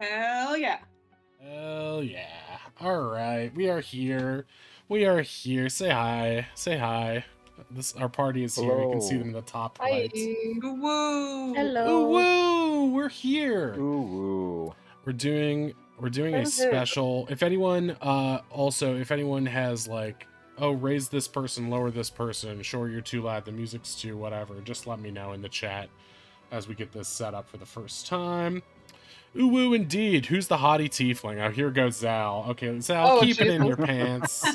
Hell yeah. Hell yeah. Alright, we are here. We are here. Say hi. Say hi. Our party is here. You can see them in the top Hi. right. Woo! Ooh, Hello. woo! We're here. Ooh. We're doing a special. If anyone if anyone has like, oh, raise this person, lower this person, sure you're too loud, the music's too whatever, just let me know in the chat as we get this set up for the first time. Ooh, woo, indeed. Who's the haughty tiefling? Oh, here goes Zal. Okay, Zal, Oh, keep it in Jesus. your pants.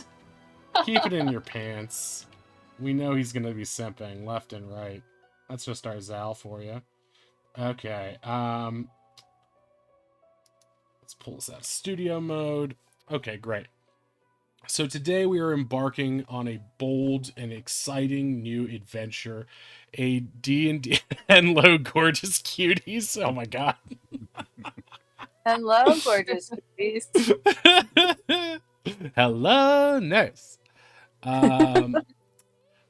Keep it in your pants. We know he's gonna be simping left and right. That's just our Zal for you. Okay, let's pull this out of studio mode. Okay, great. So today we are embarking on a bold and exciting new adventure, a D&D. Hello, gorgeous cuties. Oh my god. Hello, gorgeous cuties. Hello, nurse.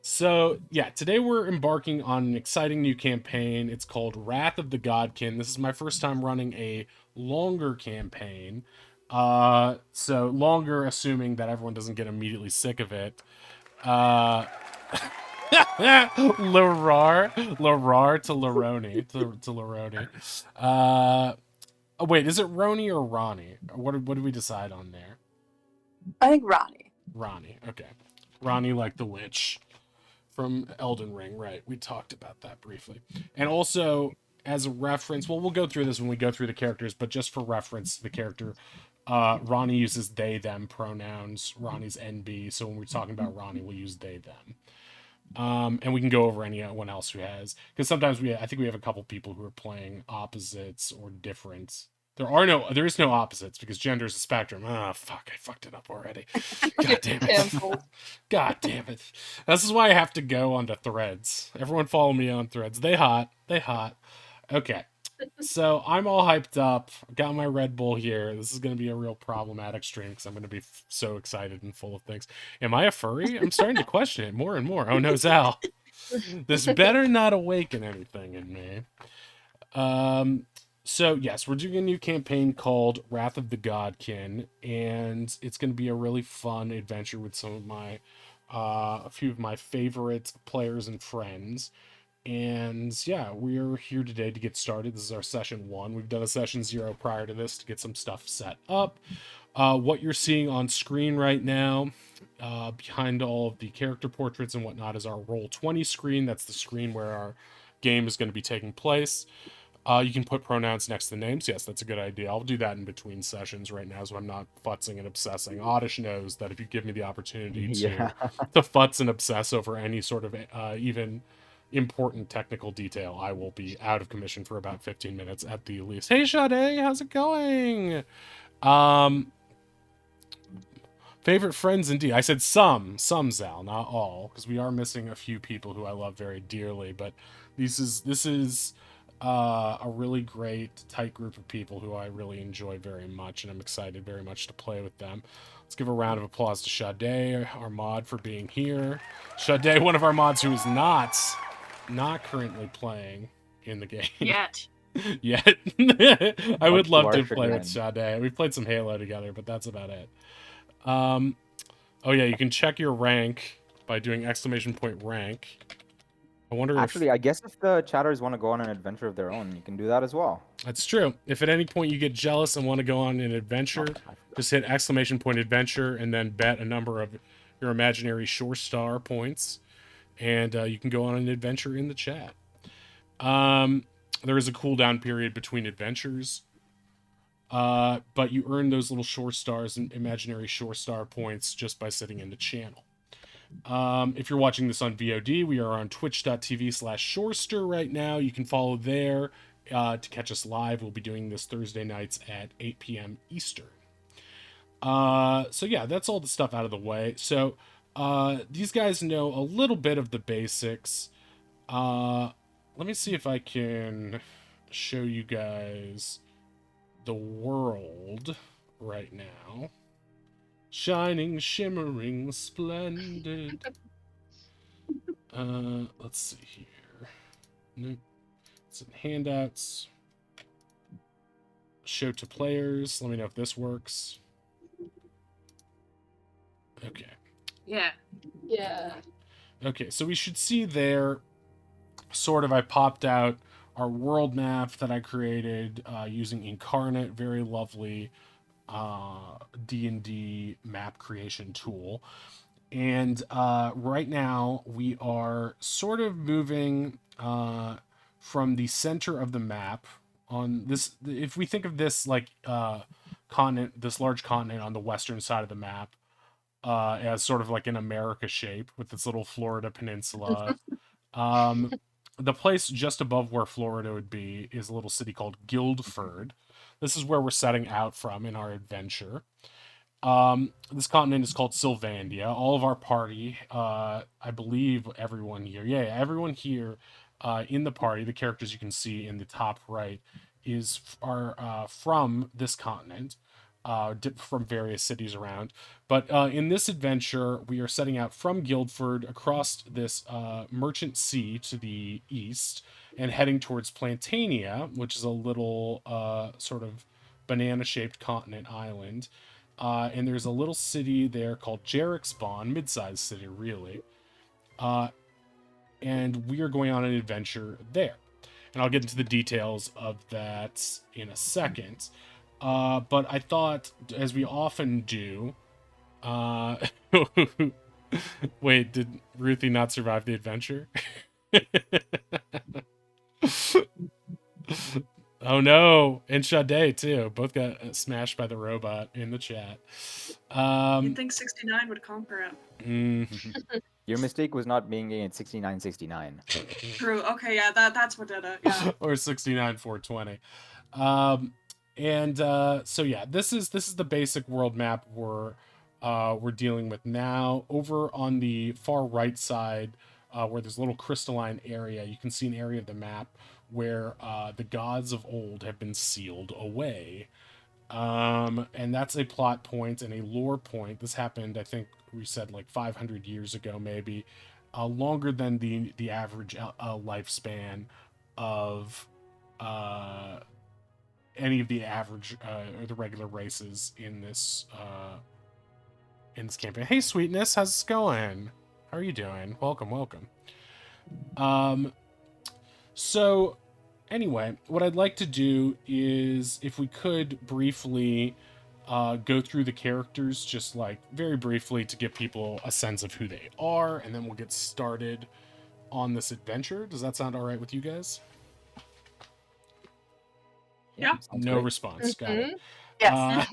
So yeah, today we're embarking on an exciting new campaign. It's called Wrath of the Godkin. This is my first time running a longer campaign. So longer, assuming that everyone doesn't get immediately sick of it. Larar to Laroni to Laroni. Oh wait, is it Roni or Ronnie? What did we decide on there? I think Ronnie. Ronnie. Okay, Ronnie like the witch from Elden Ring, right? We talked about that briefly. And also, as a reference, well, we'll go through this when we go through the characters, but just for reference, the character, Ronnie uses they, them pronouns. Ronnie's NB, so when we're talking about Ronnie, we'll use they, them. And we can go over anyone else who has, because sometimes I think we have a couple people who are playing opposites or different. There is no opposites because gender is a spectrum. Ah, fuck, I fucked it up already. God damn it. God damn it. This is why I have to go onto threads. Everyone follow me on threads. They hot. Okay. So I'm all hyped up. Got my Red Bull here. This is going to be a real problematic stream because I'm going to be so excited and full of things. Am I a furry? I'm starting to question it more and more. Oh no, Zal. This better not awaken anything in me. So yes, we're doing a new campaign called Wrath of the Godkin, and it's going to be a really fun adventure with some of my, a few of my favorite players and friends. And yeah, we're here today to get started. This is our session 1. We've done a session 0 prior to this to get some stuff set up. What you're seeing on screen right now, behind all of the character portraits and whatnot, is our Roll20 screen. That's the screen where our game is going to be taking place. You can put pronouns next to names. Yes, that's a good idea. I'll do that in between sessions right now, so I'm not futzing and obsessing. Oddish knows that if you give me the opportunity to futz and obsess over any sort of even important technical detail, I will be out of commission for about 15 minutes at the least. Hey, Sade, how's it going? Favorite friends indeed. I said some Zal, not all, because we are missing a few people who I love very dearly. But this is a really great tight group of people who I really enjoy very much, and I'm excited very much to play with them. Let's give a round of applause to Sade, our mod, for being here. Sade, one of our mods who is not currently playing in the game Yet. yet. I would love to play with Sade. We played some Halo together, but that's about it. Oh yeah, you can check your rank by doing !rank. I wonder Actually, I guess if the chatters want to go on an adventure of their own, you can do that as well. That's true. If at any point you get jealous and want to go on an adventure, just hit !adventure and then bet a number of your imaginary shore star points, and you can go on an adventure in the chat. There is a cooldown period between adventures, but you earn those little shore stars and imaginary shore star points just by sitting in the channel. If you're watching this on VOD, we are on twitch.tv/shorester right now. You can follow there to catch us live. We'll be doing this Thursday nights at 8 p.m. Eastern. So yeah, that's all the stuff out of the way. So these guys know a little bit of the basics. Let me see if I can show you guys the world right now. Shining, shimmering, splendid. Let's see here. Nope. It's in handouts. show to players. Let me know if this works. Okay. Yeah. Yeah. Okay, so we should see there, sort of, I popped out our world map that I created using Incarnate, very lovely D&D map creation tool. And right now we are sort of moving from the center of the map on this. If we think of this like continent, this large continent on the western side of the map, as sort of like an America shape with this little Florida peninsula. Um, the place just above where Florida would be is a little city called Guildford. This is where we're setting out from in our adventure. This continent is called Sylvandia. All of our party, I believe everyone here, everyone here in the party, the characters you can see in the top right, are from this continent, from various cities around. But in this adventure, we are setting out from Guildford across this merchant sea to the east and heading towards Plantania, which is a little sort of banana-shaped continent island. And there's a little city there called Jarrickspawn, mid-sized city, really. And we are going on an adventure there. And I'll get into the details of that in a second. But I thought, as we often do... Wait, did Ruthie not survive the adventure? Oh no, and Sade too. Both got smashed by the robot in the chat. You'd think 69 would conquer it. Your mistake was not being in 6969. True. Okay, yeah, that's what did it. Yeah. Or 69 420. So yeah, this is the basic world map we're dealing with now. Over on the far right side, where there's a little crystalline area, you can see an area of the map where the gods of old have been sealed away. And that's a plot point and a lore point. This happened, I think we said like 500 years ago, maybe, longer than the average lifespan of any of the average or the regular races in this campaign. Hey, Sweetness, how's it going? How are you doing? Welcome. So anyway, what I'd like to do is, if we could briefly go through the characters, just like very briefly, to give people a sense of who they are, and then we'll get started on this adventure. Does that sound all right with you guys? Yeah. No Great. response. Got it. Yes.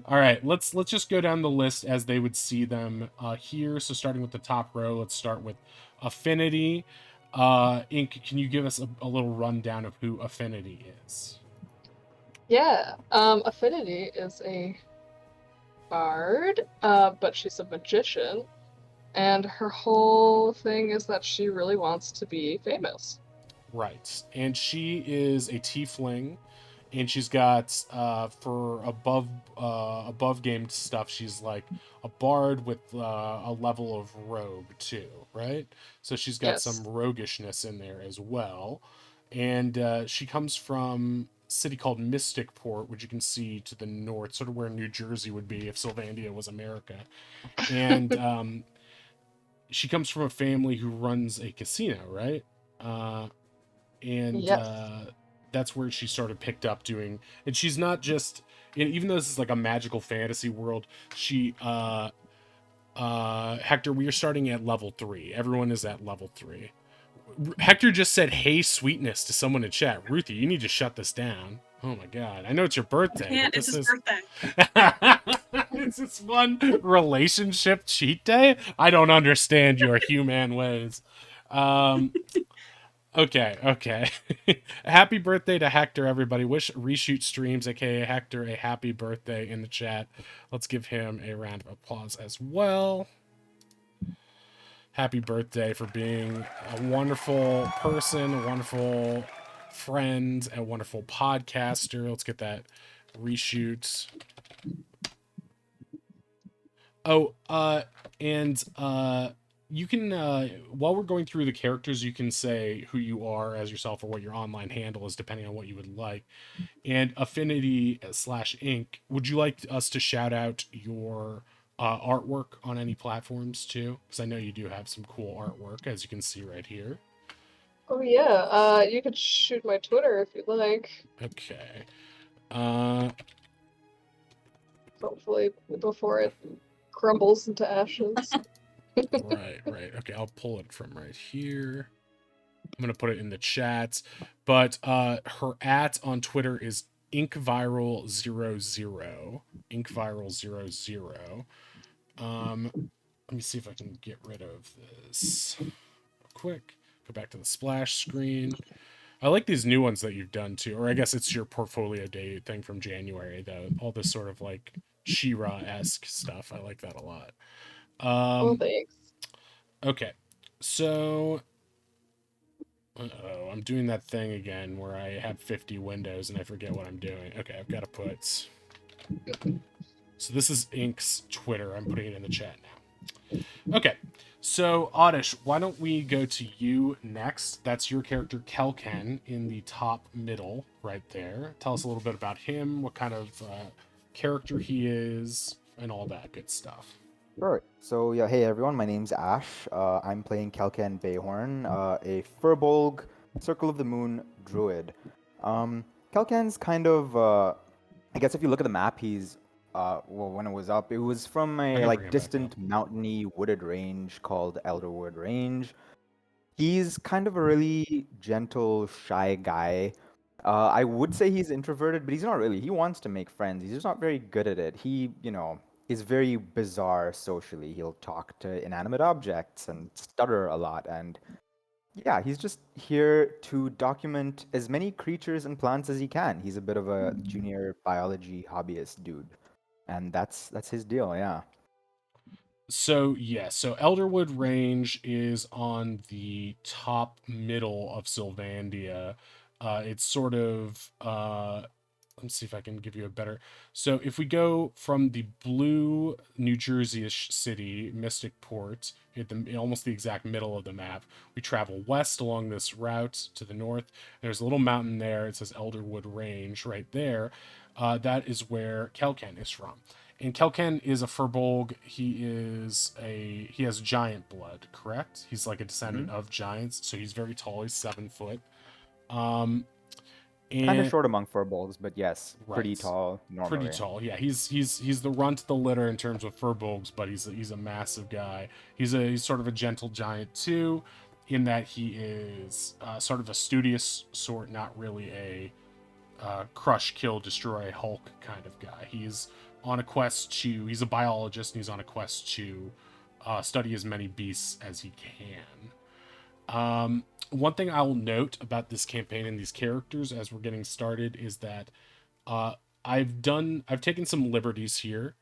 All right, let's just go down the list as they would see them here. So starting with the top row, let's start with Affinity. Ink, can you give us a little rundown of who Affinity is? Yeah. Affinity is a bard, but she's a magician, and her whole thing is that she really wants to be famous. Right, and she is a tiefling, and she's got for above game stuff, she's like a bard with a level of rogue too, right? So she's got Yes. some roguishness in there as well, and she comes from a city called Mysticport, which you can see to the north, sort of where New Jersey would be if Sylvandia was America, and she comes from a family who runs a casino, right? And Yes. that's where she sort of picked up doing. And she's not just, even though this is like a magical fantasy world, she Hector, we are starting at level 3. Everyone is at level 3. Hector just said hey Sweetness to someone in chat. Ruthie, you need to shut this down. Oh my god, I know it's your birthday. Can't. But It's this his is birthday. is this one relationship cheat day? I don't understand your human ways. Okay. Happy birthday to Hector, everybody. Wish Reshoot Streams, aka Hector, a happy birthday in the chat. Let's give him a round of applause as well. Happy birthday for being a wonderful person, a wonderful friend, a wonderful podcaster. Let's get that reshoot. Oh, and you can while we're going through the characters, you can say who you are as yourself or what your online handle is, depending on what you would like. And Affinity slash Inc. Would you like us to shout out your artwork on any platforms too? Because I know you do have some cool artwork, as you can see right here. Oh yeah, you could shoot my Twitter if you'd like. Okay. Hopefully before it crumbles into ashes. Right. Okay, I'll pull it from right here. I'm gonna put it in the chat. But her @ on Twitter is inkviral00. Inkviral00. Let me see if I can get rid of this real quick. Go back to the splash screen. I like these new ones that you've done too, or I guess it's your portfolio day thing from January though. All this sort of like She-Ra-esque stuff. I like that a lot. Well, thanks. Okay, so I'm doing that thing again where I have 50 windows and I forget what I'm doing. Okay, I've got to put. So this is Ink's Twitter. I'm putting it in the chat now. Okay, so Oddish, why don't we go to you next? That's your character Kelken in the top middle right there. Tell us a little bit about him, what kind of character he is, and all that good stuff. Sure. So yeah, hey everyone, my name's Ash. I'm playing Kelken Bayhorn, a Furbolg, Circle of the Moon druid. Kelken's kind of, I guess if you look at the map, he's, well, when it was up, it was from a like distant mountainy wooded range called Elderwood Range. He's kind of a really gentle, shy guy. I would say he's introverted, but he's not really. He wants to make friends. He's just not very good at it. He, is very bizarre socially. He'll talk to inanimate objects and stutter a lot. And yeah, he's just here to document as many creatures and plants as he can. He's a bit of a junior biology hobbyist dude. And that's his deal, yeah. So Elderwood Range is on the top middle of Sylvandia. It's sort of let's see if I can give you a better. So if we go from the blue New Jersey-ish city, Mystic Port, at almost the exact middle of the map, we travel west along this route to the north. There's a little mountain there. It says Elderwood Range right there. That is where Kelken is from. And Kelken is a Furbolg. He has giant blood, correct? He's like a descendant of giants, so he's very tall. He's 7 foot. Kind of short among Furbolgs, but yes, pretty tall normally. Pretty tall, yeah. He's the runt of the litter in terms of Furbolgs, but he's a massive guy. He's sort of a gentle giant too, in that he is sort of a studious sort, not really a crush, kill, destroy, Hulk kind of guy. He's on a quest to. He's a biologist, and he's on a quest to study as many beasts as he can. One thing I will note about this campaign and these characters as we're getting started is that I've taken some liberties here,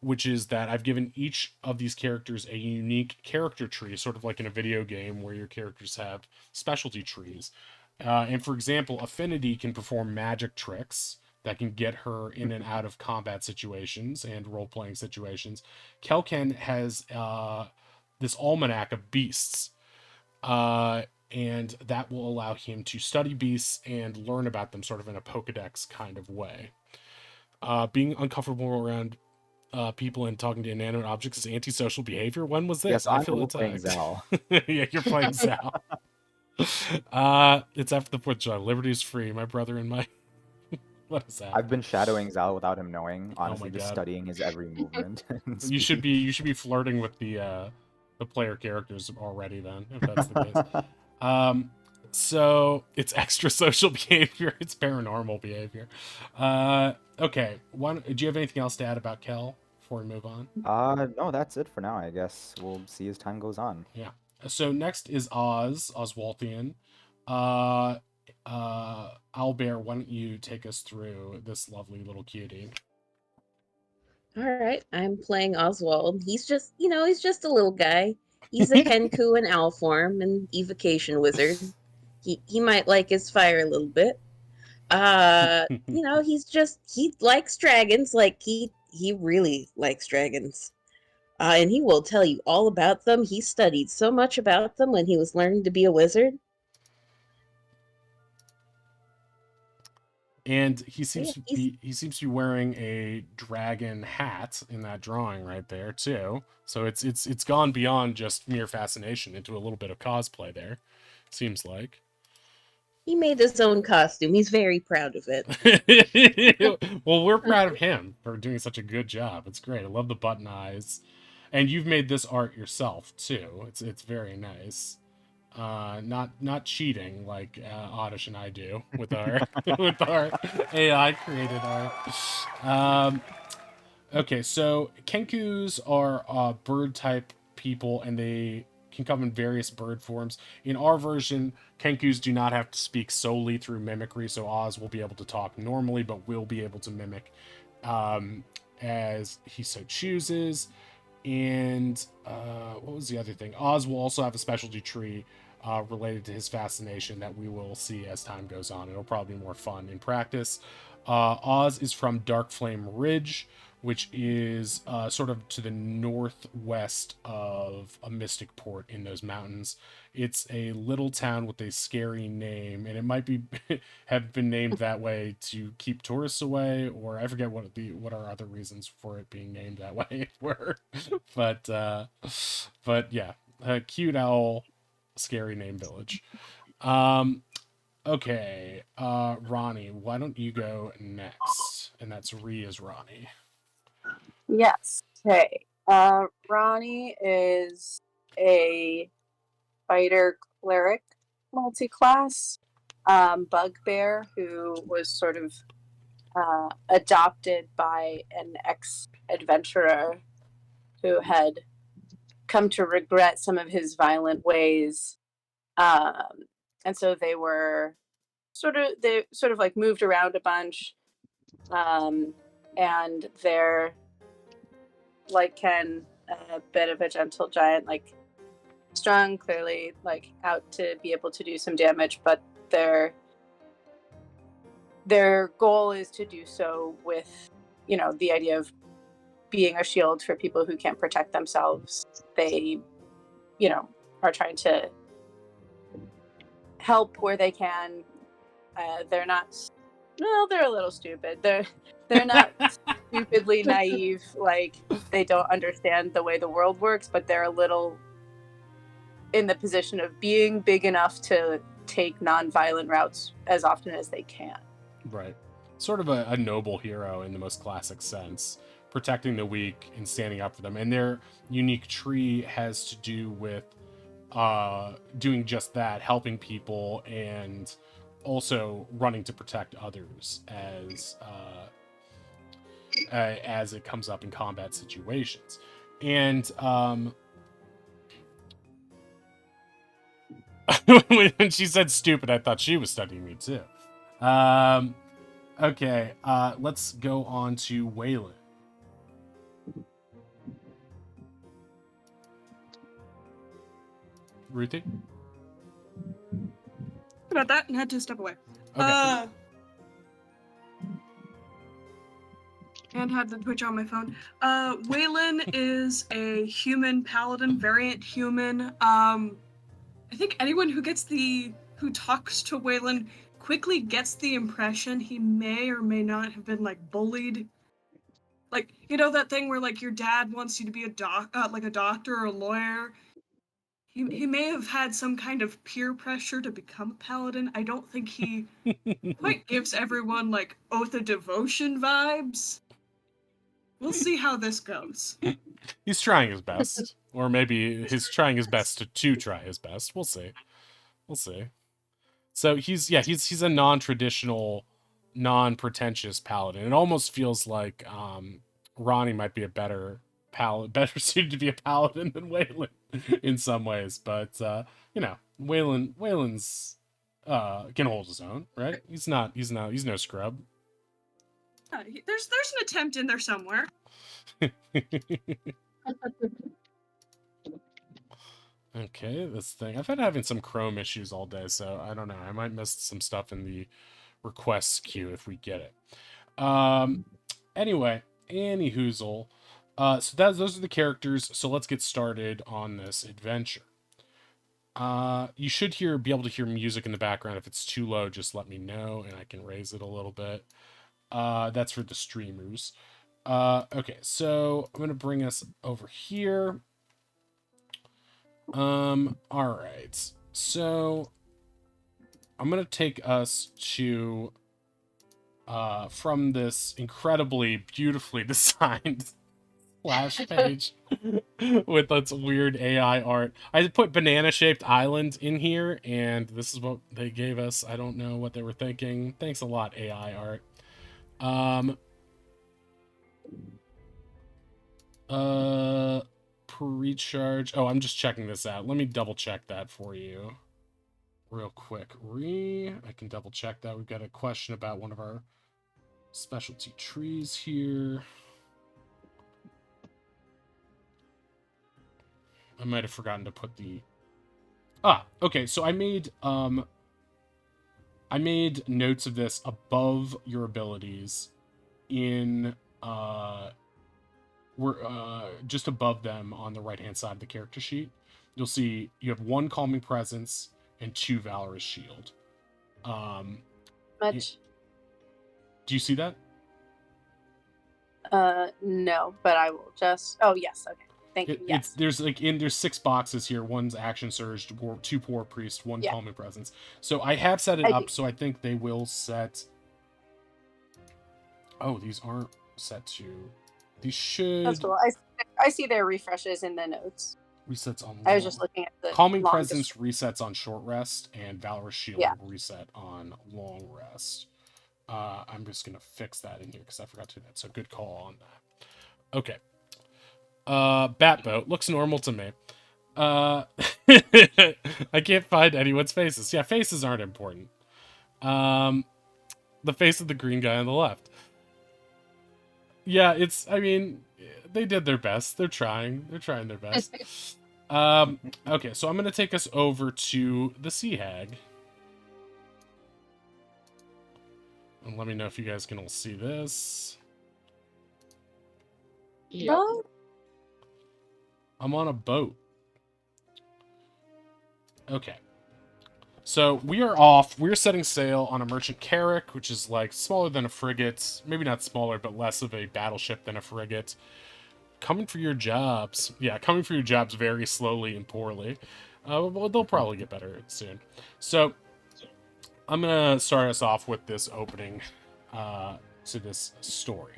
which is that I've given each of these characters a unique character tree, sort of like in a video game where your characters have specialty trees. And for example, Affinity can perform magic tricks that can get her in and out of combat situations and role-playing situations. Kelken has this almanac of beasts, and that will allow him to study beasts and learn about them sort of in a Pokedex kind of way. Being uncomfortable around people and talking to inanimate objects is antisocial behavior. When was this? Yes, I feel playing Zal. Yeah, you're playing Zal. It's after the 4th of July. Liberty is free, my brother and my... What is that? I've been shadowing Zal without him knowing, honestly, just studying his every movement. You should be flirting with the player characters already then, if that's the case. So it's extra social behavior, it's paranormal behavior. Okay, do you have anything else to add about Kel before we move on? No, that's it for now, I guess. We'll see as time goes on. Yeah. So next is Oswaldian. Owlbear, why don't you take us through this lovely little cutie? All right, I'm playing Oswald. He's just a little guy. He's a Kenku in owl form and evocation wizard. He might like his fire a little bit. He likes dragons. Like he really likes dragons. And he will tell you all about them. He studied so much about them when he was learning to be a wizard. And he Yeah, seems to be wearing a dragon hat in that drawing right there too. So it's gone beyond just mere fascination into a little bit of cosplay there. Seems like. he made his own costume. He's very proud of it. Well, we're proud of him for doing such a good job. It's great. I love the button eyes. And you've made this art yourself too. It's very nice. Not cheating like Oddish and I do with our with our AI created art. Okay, so Kenkus are bird type people, and they can come in various bird forms. In our version, Kenkus do not have to speak solely through mimicry, so Oz will be able to talk normally, but will be able to mimic as he so chooses. And what was the other thing? Oz will also have a specialty tree related to his fascination that we will see as time goes on. It'll probably be more fun in practice. Oz is from Dark Flame Ridge, which is sort of to the northwest of a mystic port in those mountains. It's a little town with a scary name, and it might be have been named that way to keep tourists away, or I forget what our other reasons for it being named that way were. but yeah, a cute owl, scary name village. Okay, Ronnie, why don't you go next? And that's is Ronnie. Yes. Okay. Ronnie is a fighter cleric multi-class bugbear who was sort of adopted by an ex-adventurer who had come to regret some of his violent ways. And so they sort of like moved around a bunch. And they're like Ken, a bit of a gentle giant, like strong, clearly like out to be able to do some damage, but their goal is to do so with, the idea of being a shield for people who can't protect themselves. They, are trying to help where they can. They're not. Well, they're a little stupid. They're not stupidly naive. Like they don't understand the way the world works, but they're a little in the position of being big enough to take non-violent routes as often as they can. Right. Sort of a noble hero in the most classic sense, protecting the weak and standing up for them. And their unique tree has to do with doing just that, helping people and also running to protect others as it comes up in combat situations. And when she said stupid, I thought she was studying me too. Okay, let's go on to Waylon. Ruthie? About that, and had to step away. Okay. And had the Twitch on my phone. Waylon is a human paladin, variant human. I think anyone who talks to Waylon quickly gets the impression he may or may not have been like bullied. Like, that thing where like your dad wants you to be a doctor or a lawyer. He may have had some kind of peer pressure to become a paladin. I don't think he quite gives everyone like Oath of Devotion vibes. We'll see how this goes. He's trying his best. Or maybe he's trying his best to try his best. We'll see. So he's a non-traditional, non-pretentious paladin. It almost feels like Ronnie might be a better suited to be a paladin than Waylon in some ways. But Waylon's can hold his own, right? He's no scrub. There's an attempt in there somewhere. Okay, this thing. I've been having some Chrome issues all day, so I don't know. I might miss some stuff in the requests queue if we get it. Anyway, Annie Hoozle. So those are the characters. So let's get started on this adventure. You should be able to hear music in the background. If it's too low, just let me know and I can raise it a little bit. That's for the streamers. Okay, so I'm gonna bring us over here. All right. So I'm gonna take us to from this incredibly beautifully designed splash page with its weird AI art. I put banana shaped island in here, and this is what they gave us. I don't know what they were thinking. Thanks a lot, AI art. Pre-charge. Oh, I'm just checking this out. Let me double check that for you real quick. I can double check that. We've got a question about one of our specialty trees here. I might have forgotten to put the... okay, so I made notes of this above your abilities in we're just above them on the right hand side of the character sheet. You'll see you have 1 calming presence and 2 valorous shield. Much. Do you see that? No, but I will just. Oh yes, okay. Thank you. Yes. There's 6 boxes here. 1's action surge, 2 poor priest, 1 calming presence. So I have set it up so I think they will set. Oh, these aren't set to. These should. That's cool. I see their refreshes in the notes. Resets on. I was just looking at the calming presence resets on short rest, and valorous shield will reset on long rest. I'm just gonna fix that in here because I forgot to do that. So good call on that. Okay. Bat boat looks normal to me. I can't find anyone's faces. Yeah, faces aren't important. The face of the green guy on the left. Yeah, I mean, they did their best. They're trying their best. Okay, so I'm gonna take us over to the Sea Hag. And let me know if you guys can all see this. Yep. I'm on a boat. Okay. So we are off. We're setting sail on a merchant carrack, which is like smaller than a frigate. Maybe not smaller, but less of a battleship than a frigate. Coming for your jobs. Yeah, coming for your jobs very slowly and poorly. Well, they'll probably get better soon. So I'm going to start us off with this opening to this story.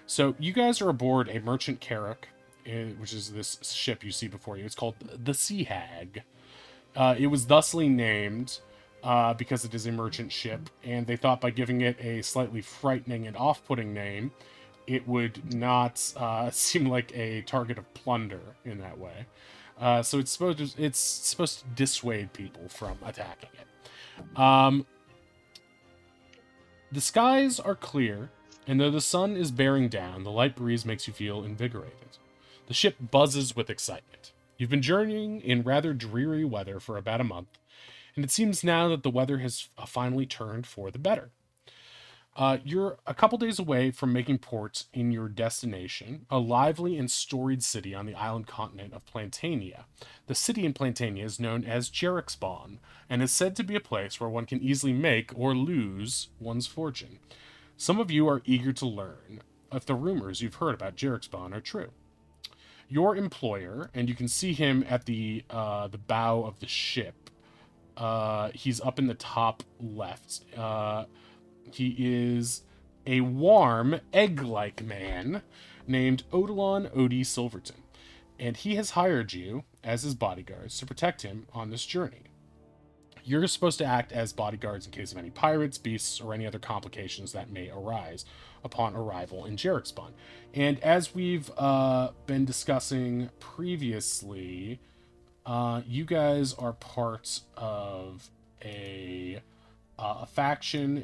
So you guys are aboard a merchant carrack, which is this ship you see before you. It's called the Sea Hag. It was thusly named because it is a merchant ship, and they thought by giving it a slightly frightening and off-putting name, it would not seem like a target of plunder in that way. So it's supposed to dissuade people from attacking it. The skies are clear, and though the sun is bearing down, the light breeze makes you feel invigorated. The ship buzzes with excitement. You've been journeying in rather dreary weather for about a month, and it seems now that the weather has finally turned for the better. You're a couple days away from making port in your destination, a lively and storied city on the island continent of Plantania. The city in Plantania is known as Jerixbon, and is said to be a place where one can easily make or lose one's fortune. Some of you are eager to learn if the rumors you've heard about Jerixbon are true. Your employer, and you can see him at the bow of the ship. He's up in the top left. He is a warm, egg-like man named Odilon Odie Silverton, and he has hired you as his bodyguards to protect him on this journey. You're supposed to act as bodyguards in case of any pirates, beasts, or any other complications that may arise upon arrival in Jerixbon. And as we've been discussing previously, you guys are part of a faction,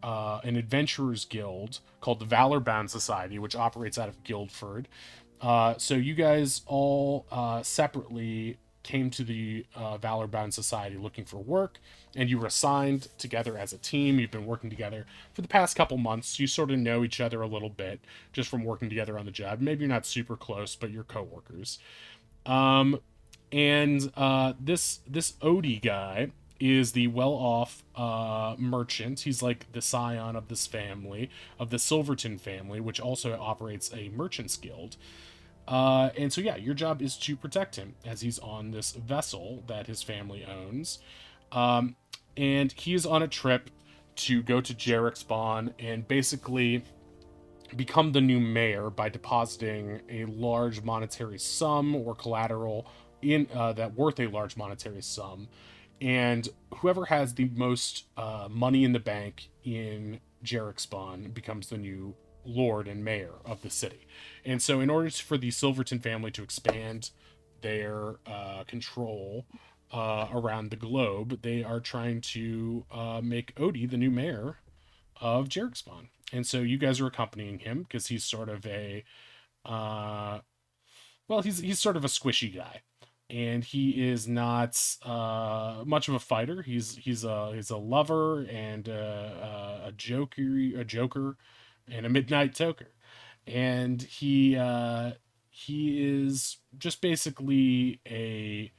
an adventurers guild called the Valor-Bound Society, which operates out of Guildford. So you guys all separately came to the Valor Bound Society looking for work, and you were assigned together as a team. You've been working together for the past couple months. You sort of know each other a little bit just from working together on the job. Maybe you're not super close, but you're coworkers. This Odie guy is the well-off merchant. He's like the scion of this family, of the Silverton family, which also operates a merchant's guild. And so, yeah, your job is to protect him as he's on this vessel that his family owns. And he is on a trip to go to Jarek Spawn and basically become the new mayor by depositing a large monetary sum or collateral in that worth a large monetary sum. And whoever has the most money in the bank in Jarek Spawn becomes the new lord and mayor of the city. And so, in order for the Silverton family to expand their control around the globe, they are trying to make Odie the new mayor of Jarek Spawn. And so, you guys are accompanying him because he's sort of a he's sort of a squishy guy, and he is not much of a fighter. He's a lover and a joker, and a midnight toker, and he is just basically a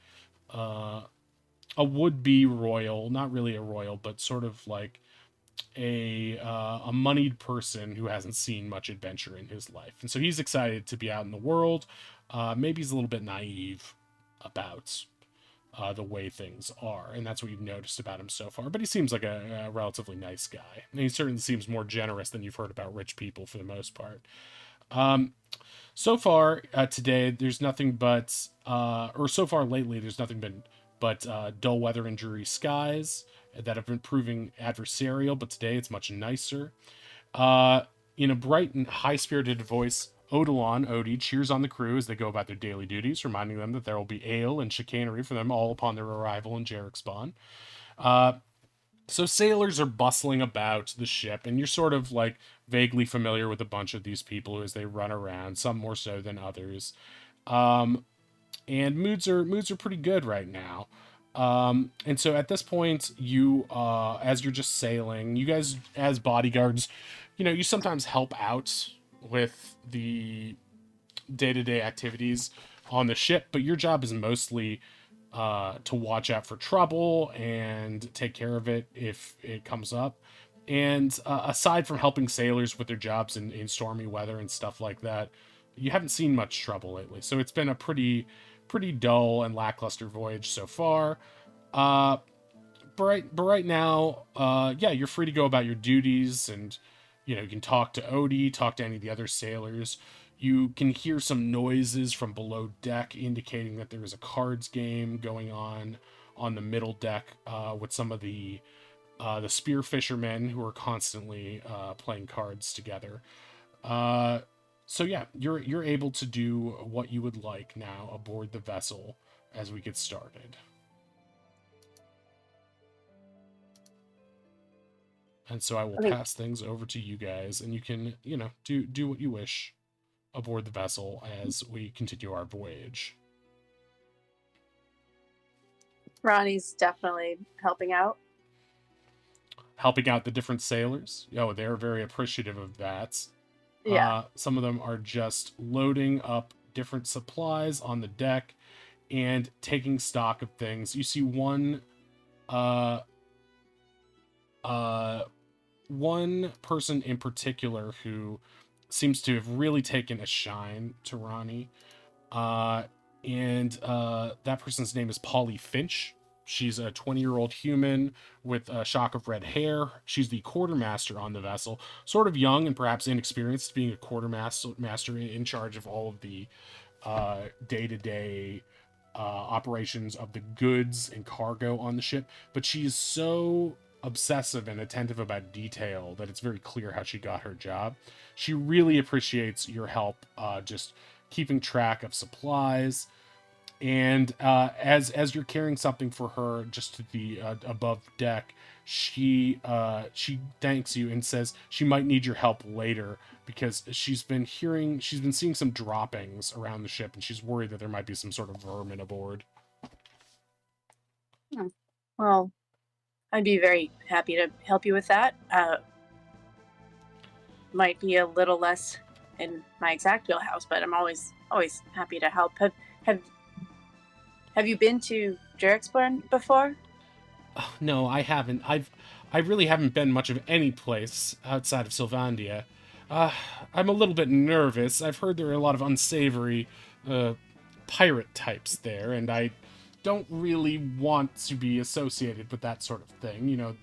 would be royal, not really a royal, but sort of like a moneyed person who hasn't seen much adventure in his life, and so he's excited to be out in the world. Maybe he's a little bit naive about the way things are, and that's what you've noticed about him so far. But he seems like a relatively nice guy, and he certainly seems more generous than you've heard about rich people for the most part. So far today, there's nothing but, or so far lately, there's nothing but dull weather and dreary skies that have been proving adversarial, but today it's much nicer. In a bright and high-spirited voice, Odie cheers on the crew as they go about their daily duties, reminding them that there will be ale and chicanery for them all upon their arrival in Jarek Spawn. So sailors are bustling about the ship, and you're sort of like vaguely familiar with a bunch of these people as they run around, some more so than others. And moods are pretty good right now. And so at this point, you as you're just sailing, you guys as bodyguards, you sometimes help out with the day-to-day activities on the ship, but your job is mostly to watch out for trouble and take care of it if it comes up. And aside from helping sailors with their jobs in stormy weather and stuff like that, you haven't seen much trouble lately. So it's been a pretty dull and lackluster voyage so far. But right now, yeah, you're free to go about your duties, and you can talk to Odie, talk to any of the other sailors. You can hear some noises from below deck indicating that there is a cards game going on the middle deck with some of the spear fishermen who are constantly playing cards together. So yeah, you're able to do what you would like now aboard the vessel as we get started. And so I will pass things over to you guys, and you can, do what you wish aboard the vessel as we continue our voyage. Ronnie's definitely helping out. Helping out the different sailors. Oh, they're very appreciative of that. Yeah. Some of them are just loading up different supplies on the deck and taking stock of things. You see one person in particular who seems to have really taken a shine to Ronnie. And that person's name is Polly Finch. She's a 20-year-old human with a shock of red hair. She's the quartermaster on the vessel, sort of young and perhaps inexperienced, being a quartermaster in charge of all of the day-to-day operations of the goods and cargo on the ship. But she's so obsessive and attentive about detail that it's very clear how she got her job. She really appreciates your help just keeping track of supplies, and as you're carrying something for her just to the above deck, she thanks you and says she might need your help later because she's been seeing some droppings around the ship, and she's worried that there might be some sort of vermin aboard. Well, I'd be very happy to help you with that. Might be a little less in my exact wheelhouse, but I'm always happy to help. Have have you been to Jericksburn before? Oh, no, I haven't. I really haven't been much of any place outside of Sylvandia. Uh, I'm a little bit nervous. I've heard there are a lot of unsavory uh, pirate types there, and I don't really want to be associated with that sort of thing. You know,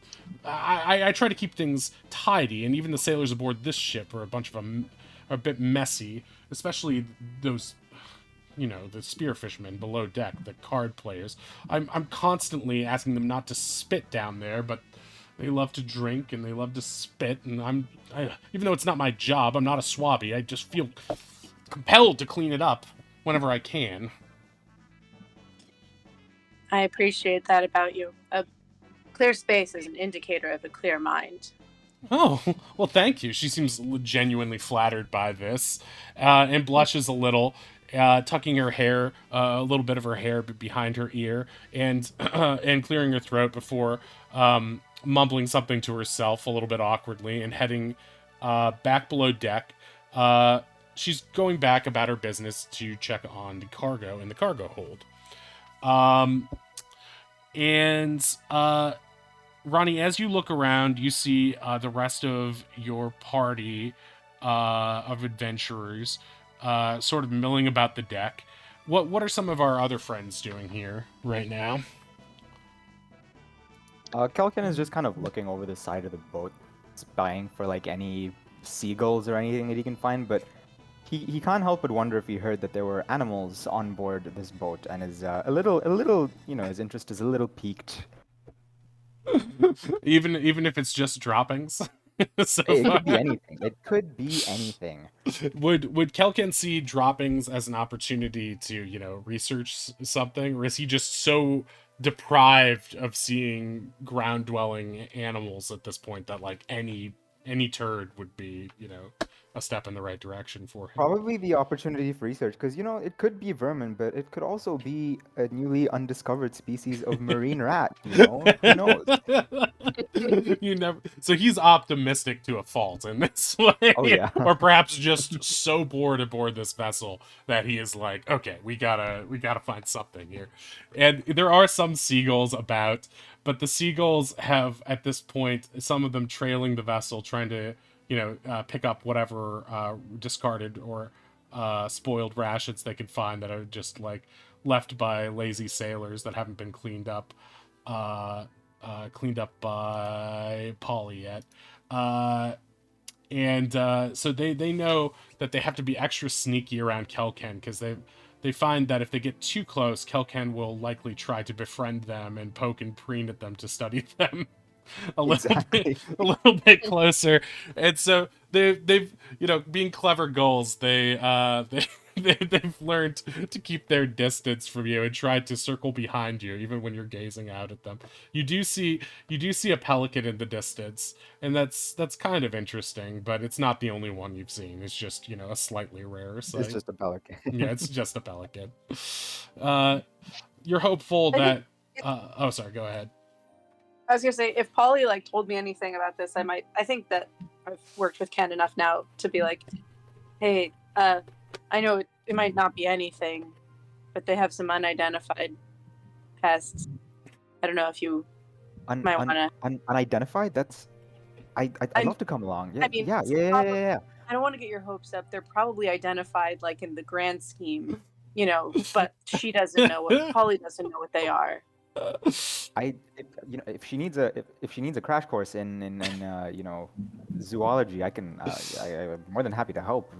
I try to keep things tidy, and even the sailors aboard this ship are a bunch of them, are a bit messy, especially those, you know, the spear fishermen below deck, the card players. I'm constantly asking them not to spit down there, but they love to drink and they love to spit, and even though it's not my job, I'm not a swabby. I just feel compelled to clean it up whenever I can. I appreciate that about you. A clear space is an indicator of a clear mind. Oh, well, thank you. She seems genuinely flattered by this, and blushes a little, tucking her hair, a little bit of her hair behind her ear, and and clearing her throat before mumbling something to herself a little bit awkwardly and heading back below deck. She's going back about her business to check on the cargo in the cargo hold. And Ronnie, as you look around, you see the rest of your party of adventurers sort of milling about the deck. What are some of our other friends doing here right now? Kelkin is just kind of looking over the side of the boat, spying for like any seagulls or anything that he can find, but he can't help but wonder if he heard that there were animals on board this boat, and is a little, you know, his interest is a little piqued. Even if it's just droppings. So It far. could be anything. It could be anything. Would Kelkin see droppings as an opportunity to, you know, research something, or is he just so deprived of seeing ground dwelling animals at this point that like any turd would be, you know, a step in the right direction for him? Probably the opportunity for research, because you know it could be vermin, but it could also be a newly undiscovered species of marine rat. You know, who knows? You never. So he's optimistic to a fault in this way, Oh yeah. or perhaps just so bored aboard this vessel that he is like, okay, we gotta find something here. And there are some seagulls about, but the seagulls have at this point some of them trailing the vessel, trying to, you know, pick up whatever discarded or spoiled rations they could find that are just like left by lazy sailors that haven't been uh, cleaned up by Polly yet. And so they know that they have to be extra sneaky around Kelken, because they find that if they get too close, Kelken will likely try to befriend them and poke and preen at them to study them a little bit closer. And so they've you know, being clever gulls, they've learned to keep their distance from you and try to circle behind you even when you're gazing out at them. You do see a pelican in the distance, and that's kind of interesting, but it's not the only one you've seen. It's just, you know, a slightly rarer sight. It's just a pelican. Yeah, it's just a pelican. You're hopeful I that think oh, sorry, go ahead. I was gonna say, if Polly like told me anything about this, I might. I think that I've worked with Ken enough now to be like, hey, I know it might not be anything, but they have some unidentified pests. I don't know if you might want to. Unidentified? That's I'd love to come along. Yeah, I mean, yeah. I don't want to get your hopes up. They're probably identified like in the grand scheme, you know, but she doesn't know what Polly doesn't know what they are. If she needs a crash course in you know, zoology, I'm more than happy to help.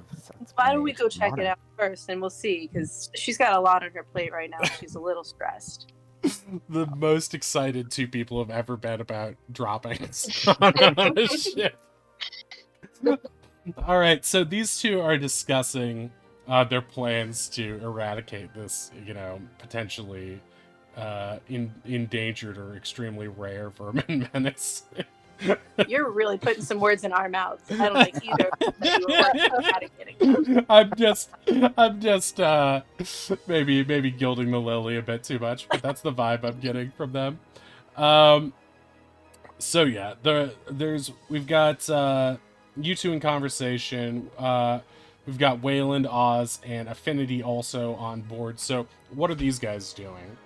Why don't we go check it out first, and we'll see, because she's got a lot on her plate right now. She's a little stressed. The most excited two people have ever been about droppings on a ship. All right, so these two are discussing their plans to eradicate this, you know, potentially endangered or extremely rare vermin menace. You're really putting some words in our mouths. I don't think either of them that you were eradicating I'm just maybe gilding the lily a bit too much, but that's the vibe I'm getting from them. Um, so yeah, we've got you two in conversation. We've got Wayland, Oz, and Affinity also on board. So what are these guys doing?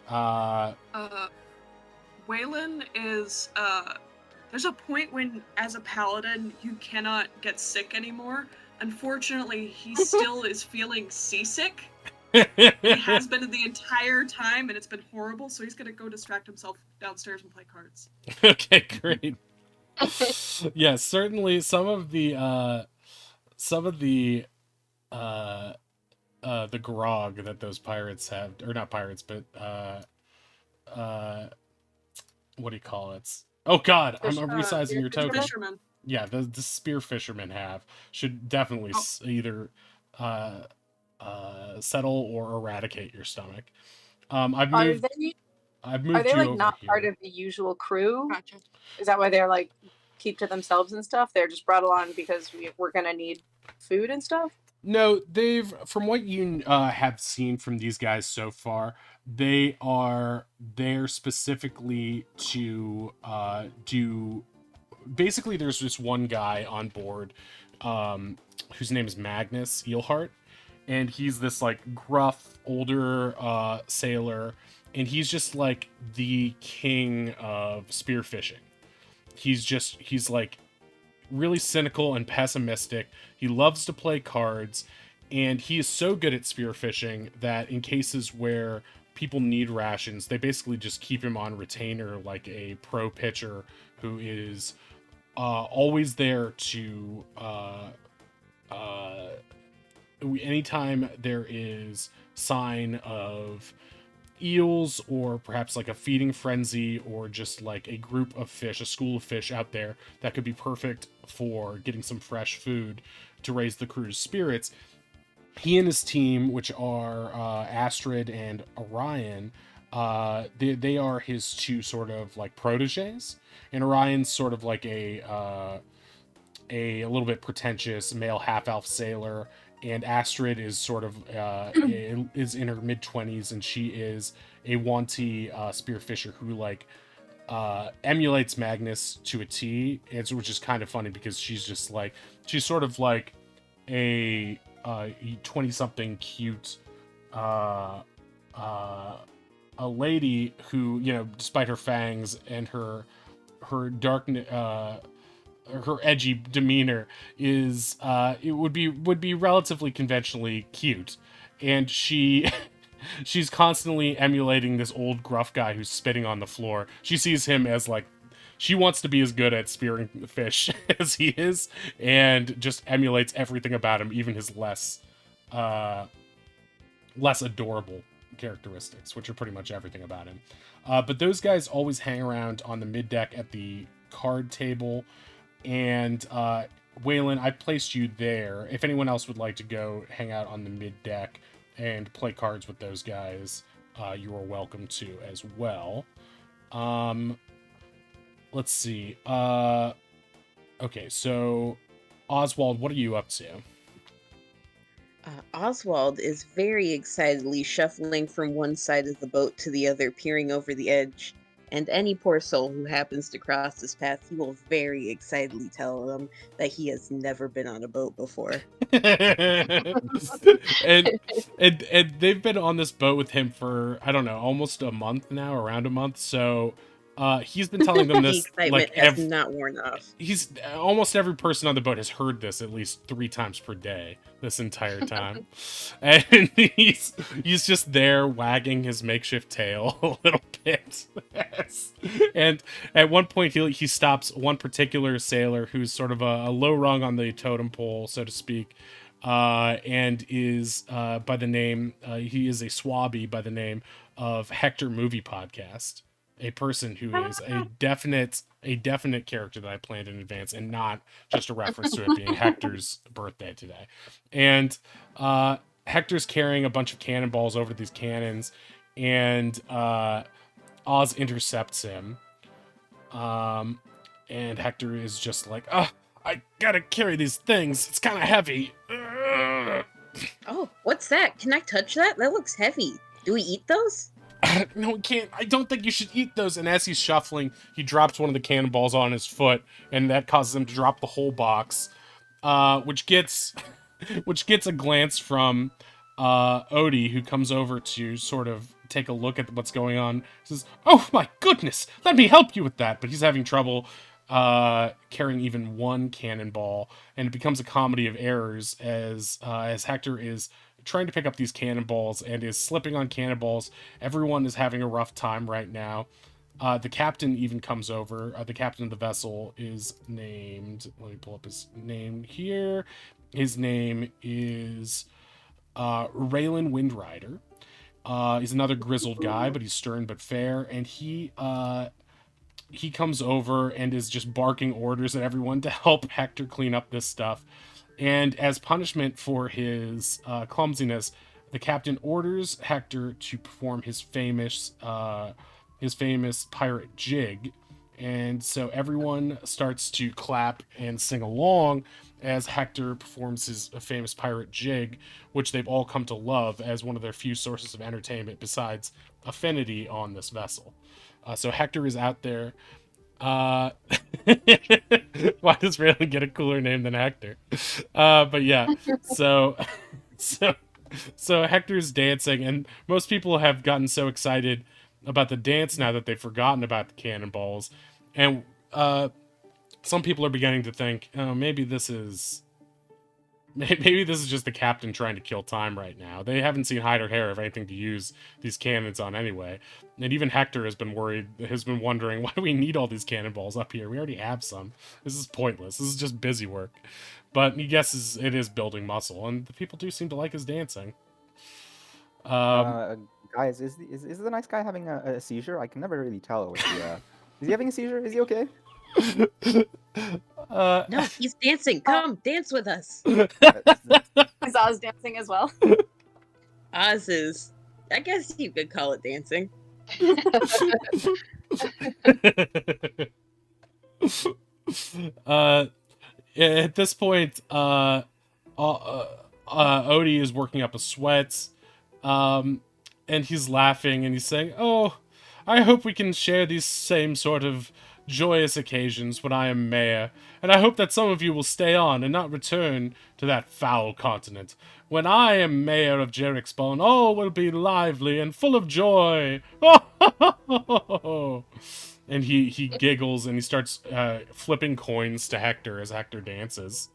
Uh, Waylon is there's a point when as a paladin you cannot get sick anymore. Unfortunately, he still is feeling seasick. He has been the entire time and it's been horrible, so he's gonna go distract himself downstairs and play cards. Okay, great. Yeah, certainly some of the grog that those pirates have, or not pirates, but uh what do you call it? Oh God, I'm resizing your token. Fisherman. Yeah, the spear fishermen have should definitely either settle or eradicate your stomach. I've Are moved. they I've are moved they you like over not here. part of the usual crew? Gotcha. Is that why they're like keep to themselves and stuff? They're just brought along because we're gonna need food and stuff. No, they've from what you have seen from these guys so far, they are there specifically to do. Basically, there's just one guy on board, whose name is Magnus Eelhart, and he's this like gruff older sailor, and he's just like the king of spearfishing. He's like really cynical and pessimistic. He loves to play cards, and he is so good at spearfishing that in cases where people need rations, they basically just keep him on retainer like a pro pitcher who is always there to anytime there is sign of eels or perhaps like a feeding frenzy or just like a group of fish, a school of fish out there that could be perfect for getting some fresh food to raise the crew's spirits. He and his team, which are Astrid and Orion, they are his two sort of like proteges, and Orion's sort of like a little bit pretentious male half elf sailor, and Astrid is sort of is in her mid-20s, and she is a wanty spearfisher who like emulates Magnus to a T, which is kind of funny because she's just like she's sort of like a 20-something cute a lady who, you know, despite her fangs and her dark her edgy demeanor is it would be relatively conventionally cute, and she's constantly emulating this old gruff guy who's spitting on the floor. She sees him as like she wants to be as good at spearing fish as he is, and just emulates everything about him, even his less adorable characteristics, which are pretty much everything about him. But those guys always hang around on the mid deck at the card table. And Waylon, I placed you there. If anyone else would like to go hang out on the mid deck and play cards with those guys, you are welcome to as well. Let's see. Okay, so Oswald, what are you up to? Oswald is very excitedly shuffling from one side of the boat to the other, peering over the edge. And any poor soul who happens to cross his path, he will very excitedly tell them that he has never been on a boat before. and they've been on this boat with him for, I don't know, almost a month now, around a month. So he's been telling them The this excitement like has not worn off. he's almost every person on the boat has heard this at least 3 times per day this entire time. And he's just there wagging his makeshift tail a little bit. And at one point he stops one particular sailor who's sort of a low rung on the totem pole, so to speak, and is by the name he is a swabby by the name of Hector Movie Podcast, a person who is a definite character that I planned in advance and not just a reference to it being Hector's birthday today. And Hector's carrying a bunch of cannonballs over these cannons, and Oz intercepts him. And Hector is just like, I gotta carry these things. It's kind of heavy. Oh, what's that? Can I touch that? That looks heavy. Do we eat those? No, we can't. I don't think you should eat those. And as he's shuffling, he drops one of the cannonballs on his foot, and that causes him to drop the whole box, which gets a glance from Odie, who comes over to sort of take a look at what's going on. He says, "Oh my goodness, let me help you with that." But he's having trouble carrying even one cannonball, and it becomes a comedy of errors as Hector is trying to pick up these cannonballs and is slipping on cannonballs. Everyone is having a rough time right now. The captain even comes over. The captain of the vessel is named. Let me pull up his name here. His name is Raylan Windrider. He's another grizzled guy, but he's stern but fair. And he comes over and is just barking orders at everyone to help Hector clean up this stuff. And as punishment for his clumsiness, the captain orders Hector to perform his famous pirate jig. And so everyone starts to clap and sing along as Hector performs his famous pirate jig, which they've all come to love as one of their few sources of entertainment besides affinity on this vessel. So Hector is out there. Why does Raylan get a cooler name than Hector? But yeah, so Hector's dancing, and most people have gotten so excited about the dance now that they've forgotten about the cannonballs, and some people are beginning to think, oh, maybe this is just the captain trying to kill time right now. They haven't seen hide or hair of anything to use these cannons on anyway. And even Hector has been wondering, why do we need all these cannonballs up here? We already have some. This is pointless. This is just busy work. But he guesses it is building muscle, and the people do seem to like his dancing. Guys, is the nice guy having a seizure? I can never really tell. Is he having a seizure? Is he okay? No, he's dancing. Come, dance with us. Is Oz dancing as well? Oz is, I guess you could call it dancing. At this point, Odie is working up a sweat, and he's laughing and he's saying, "Oh, I hope we can share these same sort of joyous occasions when I am mayor, and I hope that some of you will stay on and not return to that foul continent. When I am mayor of Jerixbone, all will be lively and full of joy." And he giggles and he starts flipping coins to Hector as Hector dances.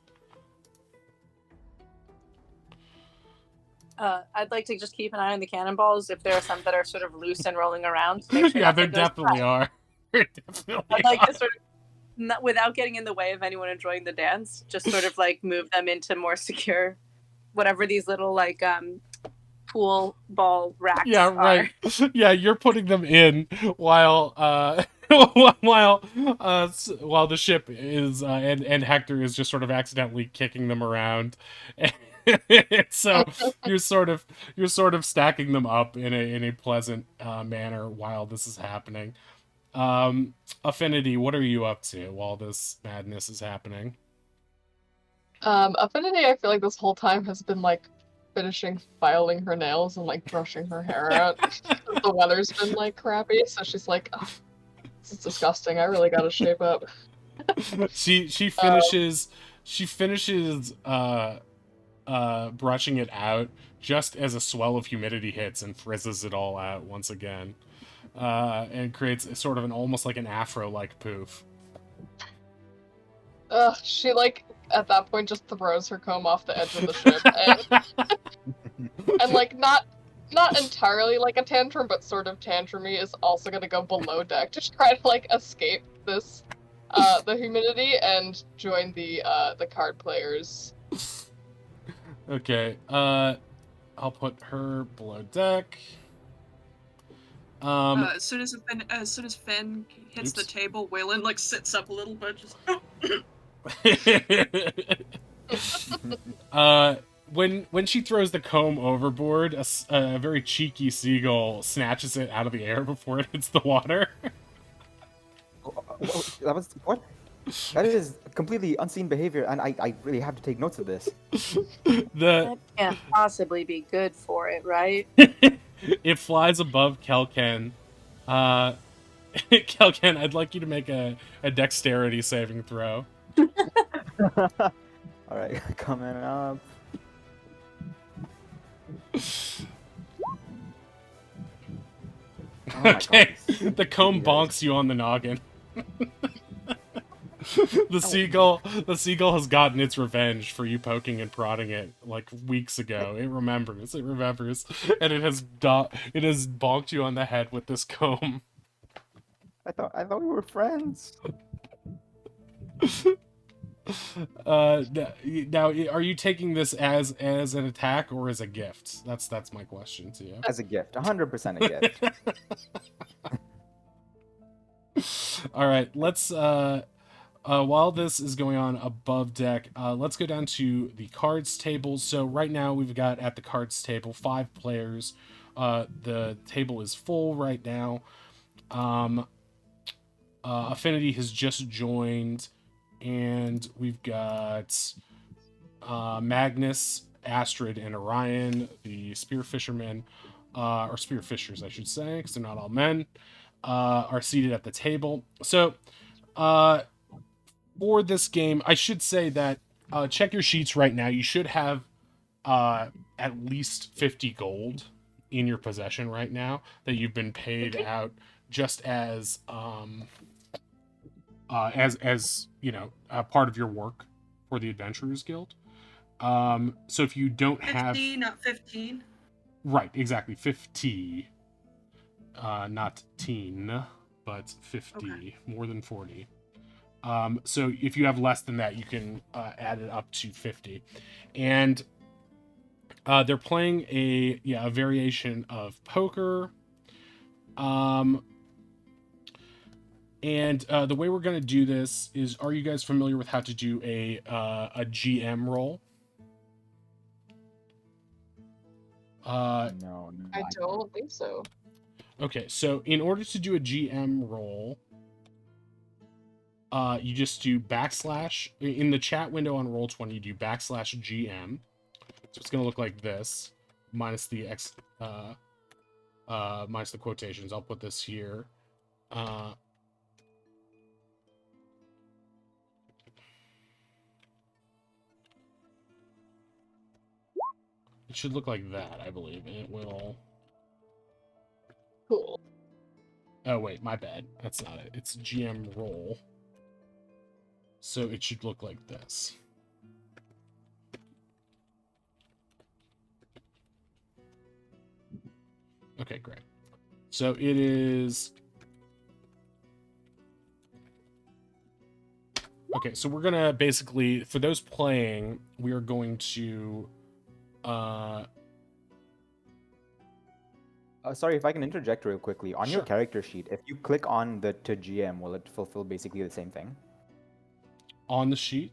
I'd like to just keep an eye on the cannonballs if there are some that are sort of loose and rolling around. Make sure Yeah, there nothing goes definitely wrong. are. There definitely I'd like are. to sort of, without getting in the way of anyone enjoying the dance, just sort of like move them into more secure, whatever these little like pool ball racks Yeah, right. are. Yeah, you're putting them in while while the ship is and Hector is just sort of accidentally kicking them around. So you're sort of stacking them up in a pleasant manner while this is happening. Affinity, what are you up to while this madness is happening? Affinity, I feel like this whole time has been like finishing filing her nails and like brushing her hair out. The weather's been like crappy, so she's like, oh, this is disgusting. I really gotta shape up. She finishes brushing it out just as a swell of humidity hits and frizzes it all out once again, and creates sort of an almost like an afro-like poof. She like at that point just throws her comb off the edge of the ship and like not entirely like a tantrum, but sort of tantrumy is also gonna go below deck to try to like escape this the humidity and join the card players. Okay, I'll put her below deck. As soon as Finn hits the Oops. table, Waylon like sits up a little bit, just When she throws the comb overboard, a very cheeky seagull snatches it out of the air before it hits the water. That was what? That is completely unseen behavior, and I really have to take notes of this. The That can't possibly be good for it, right? it flies above Kelken. Kelken, I'd like you to make a dexterity saving throw. All right, coming up. Oh my god, Okay, these the comb meteors. bonks you on the noggin. The seagull has gotten its revenge for you poking and prodding it like weeks ago. It remembers, and it has bonked you on the head with this comb. I thought we were friends. Now, are you taking this as an attack or as a gift? That's my question to you. As a gift, 100% a gift. All right, let's while this is going on above deck, let's go down to the cards table. So right now we've got at the cards table 5 players. The table is full right now. Affinity has just joined, and we've got Magnus, Astrid, and Orion, the spear fishermen, or spear fishers, I should say, because they're not all men, are seated at the table. So, for this game, I should say that check your sheets right now. You should have at least 50 gold in your possession right now that you've been paid out just as you know, part of your work for the Adventurers Guild. So if you don't 50, have not 15. right, exactly 50, not teen, but 50, Okay. more than 40. So if you have less than that, you can add it up to 50, and they're playing a variation of poker. And the way we're going to do this is, are you guys familiar with how to do a GM roll? No, I don't think so. Okay, so in order to do a GM roll, you just do backslash in the chat window on Roll20. You do backslash GM, so it's going to look like this, minus the minus the quotations. I'll put this here. It should look like that, I believe, and it will. Cool. Oh wait, my bad. That's not it. It's GM roll. So it should look like this. Okay, great. So it is. Okay, so we're gonna basically, for those playing, we are going to sorry, if I can interject real quickly. On your Sure. character sheet, if you click on the to GM, will it fulfill basically the same thing? On the sheet.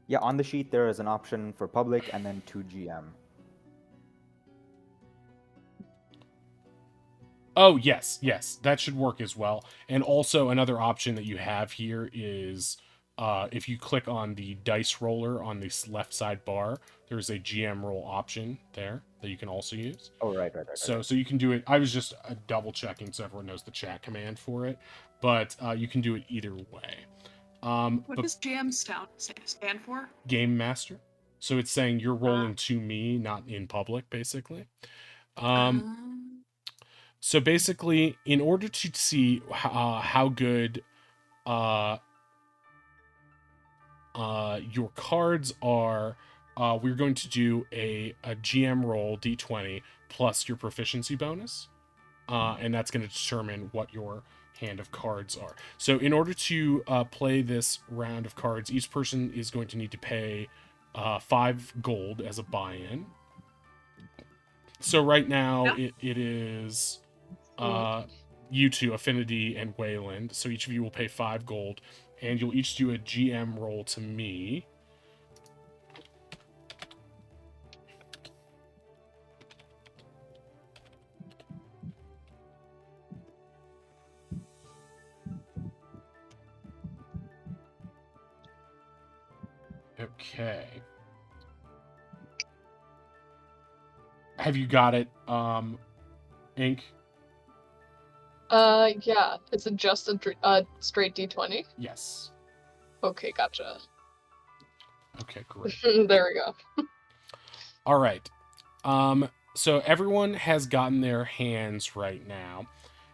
Yeah, on the sheet there is an option for public and then to GM. Oh, yes, that should work as well. And also another option that you have here is if you click on the dice roller on this left side bar, there's a GM roll option there that you can also use. Oh, right. So you can do it. I was just double checking so everyone knows the chat command for it, but you can do it either way. What but does GM stand for? Game Master. So it's saying you're rolling to me, not in public, basically. So basically, in order to see how good your cards are, we're going to do a GM roll d20 plus your proficiency bonus, and that's going to determine what your hand of cards are. So in order to play this round of cards, each person is going to need to pay 5 gold as a buy-in. So right now it is you two, Affinity and Wayland. So each of you will pay 5 gold, and you'll each do a GM roll to me. Okay. Have you got it, Ink? Yeah. Is it just a straight D20? Yes. Okay, gotcha. Okay, great. There we go. All right. So everyone has gotten their hands right now,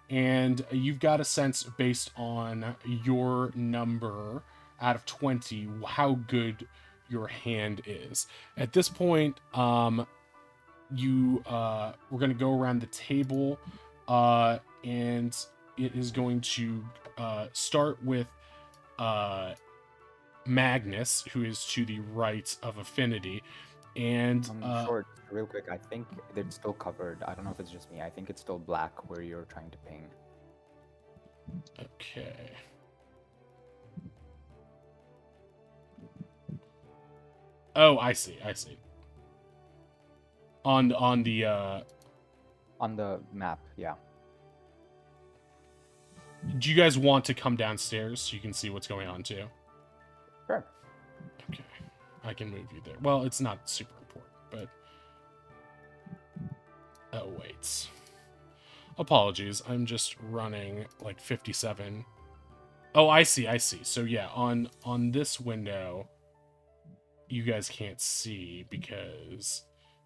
and you've got a sense based on your number out of 20 how good your hand is. At this point, we're gonna go around the table, and it is going to start with Magnus, who is to the right of Affinity, and Short, real quick. I think it's still covered. I don't know if it's just me. I think it's still black where you're trying to ping. okay. Oh, I see. On the On the map, yeah. do you guys want to come downstairs so you can see what's going on too? Sure. Okay. I can move you there. Well, it's not super important, but oh wait. Apologies. I'm just running like 57. Oh, I see. So yeah, on this window you guys can't see because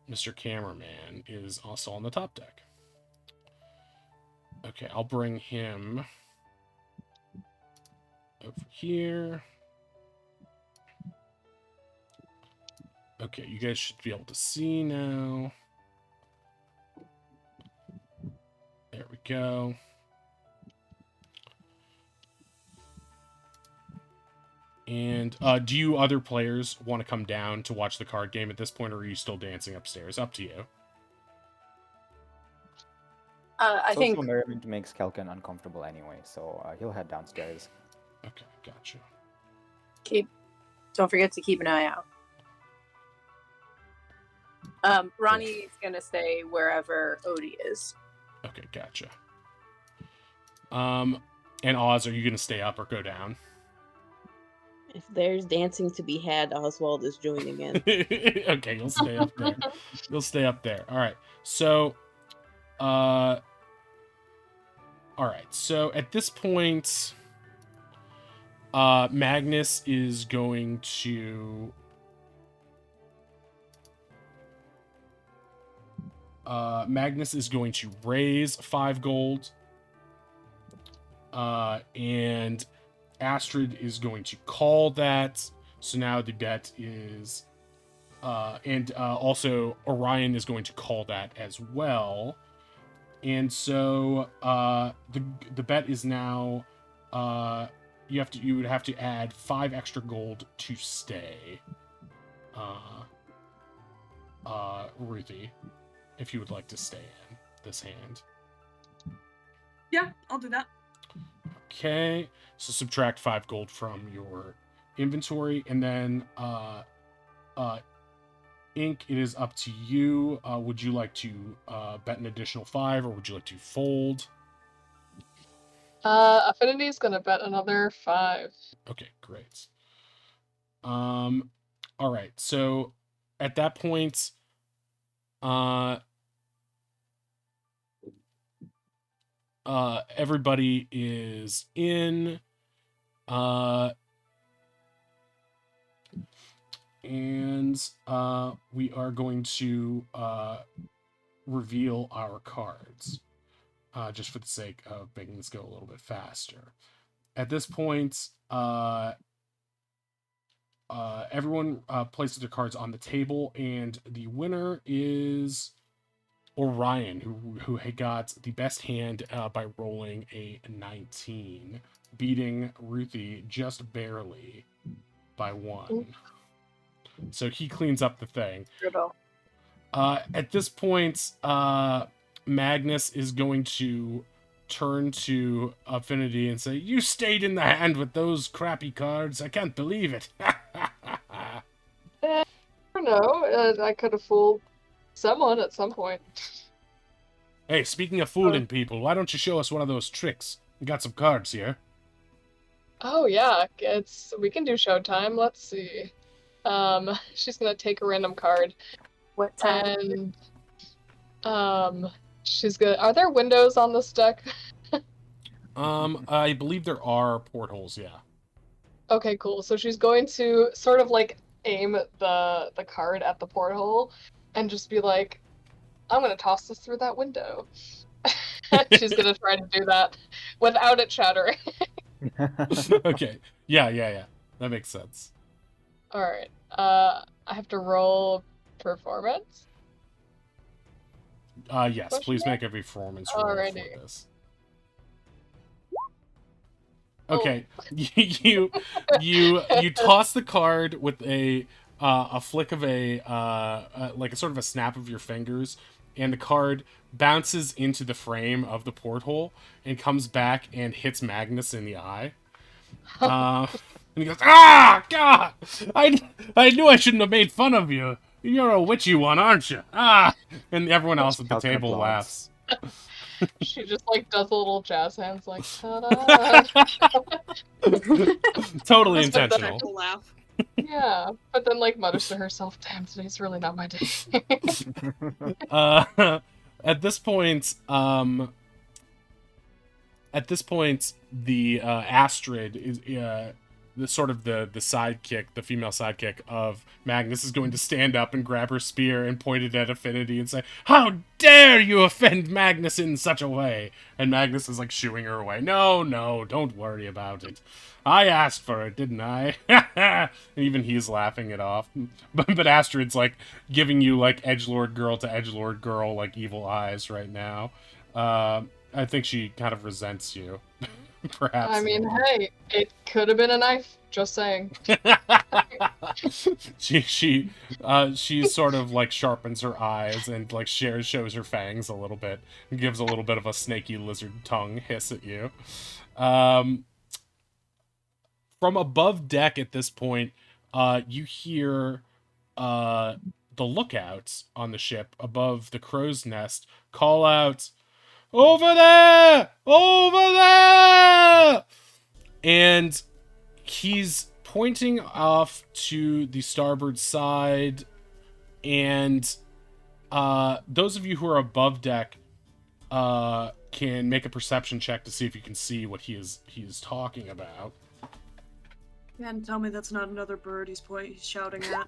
Mr. Cameraman is also on the top deck. Okay, I'll bring him over here. Okay, you guys should be able to see now. There we go. And do you other players want to come down to watch the card game at this point, or are you still dancing upstairs? Up to you. I think Social merriment makes Kelkin uncomfortable anyway, so he'll head downstairs. Okay, gotcha. don't forget to keep an eye out. Ronnie's gonna stay wherever Odie is. Okay, gotcha. And Oz, are you gonna stay up or go down? If there's dancing to be had, Oswald is joining in. Okay, you'll stay up there. You'll stay up there. All right. So, all right. So at this point, Magnus is going to raise 5 gold, and Astrid is going to call that. So now the bet is, and also Orion is going to call that as well. And so the bet is now you would have to add 5 extra gold to stay, Ruthie, if you would like to stay in this hand. Yeah, I'll do that. Okay, so subtract 5 gold from your inventory, and then Ink, it is up to you. Would you like to bet an additional 5, or would you like to fold? Affinity's gonna bet another 5. Okay, great. All right, so at that point, everybody is in, and we are going to reveal our cards, just for the sake of making this go a little bit faster. At this point, everyone places their cards on the table, and the winner is Orion, who had got the best hand by rolling a 19, beating Ruthie just barely by 1. So he cleans up the thing. Brutal. At this point, Magnus is going to turn to Affinity and say, "You stayed in the hand with those crappy cards. I can't believe it." I don't know. I could have fooled someone at some point. Hey, speaking of fooling people, why don't you show us one of those tricks? We got some cards here. Oh yeah, we can do showtime. Let's see. She's gonna take a random card What time? and she's gonna. Are there windows on this deck? I believe there are portholes, yeah. Okay, cool. So she's going to sort of like aim the card at the porthole and just be like, I'm gonna toss this through that window. She's gonna try to do that without it shattering. Okay. Yeah. That makes sense. Alright. I have to roll performance. Yes, Question please mark? make a performance roll for Alrighty. this. Okay, you toss the card with a flick of like a sort of a snap of your fingers, and the card bounces into the frame of the porthole and comes back and hits Magnus in the eye. And he goes, "Ah, God! I knew I shouldn't have made fun of you. You're a witchy one, aren't you? Ah!" And everyone else at the Falcon table applauds. laughs. She just like does a little jazz hands like ta-da. Totally That's my intentional. type of laugh. Yeah. But then like mutters to herself, damn, today's really not my day. At this point, the Astrid is the sort of the sidekick, the female sidekick of Magnus, is going to stand up and grab her spear and point it at Affinity and say, "How dare you offend Magnus in such a way?" And Magnus is like shooing her away. No, don't worry about it. I asked for it, didn't I? And even he's laughing it off. But Astrid's like giving you like edgelord girl to edgelord girl like evil eyes right now. I think she kind of resents you. Perhaps. I mean, hey, it could have been a knife. Just saying. she sort of like sharpens her eyes and like shows her fangs a little bit and gives a little bit of a snaky lizard tongue hiss at you. From above deck at this point, you hear the lookouts on the ship above the crow's nest call out, "Over there! Over there!" And he's pointing off to the starboard side, and those of you who are above deck can make a perception check to see if you can see what he is talking about. And tell me that's not another bird he's shouting at.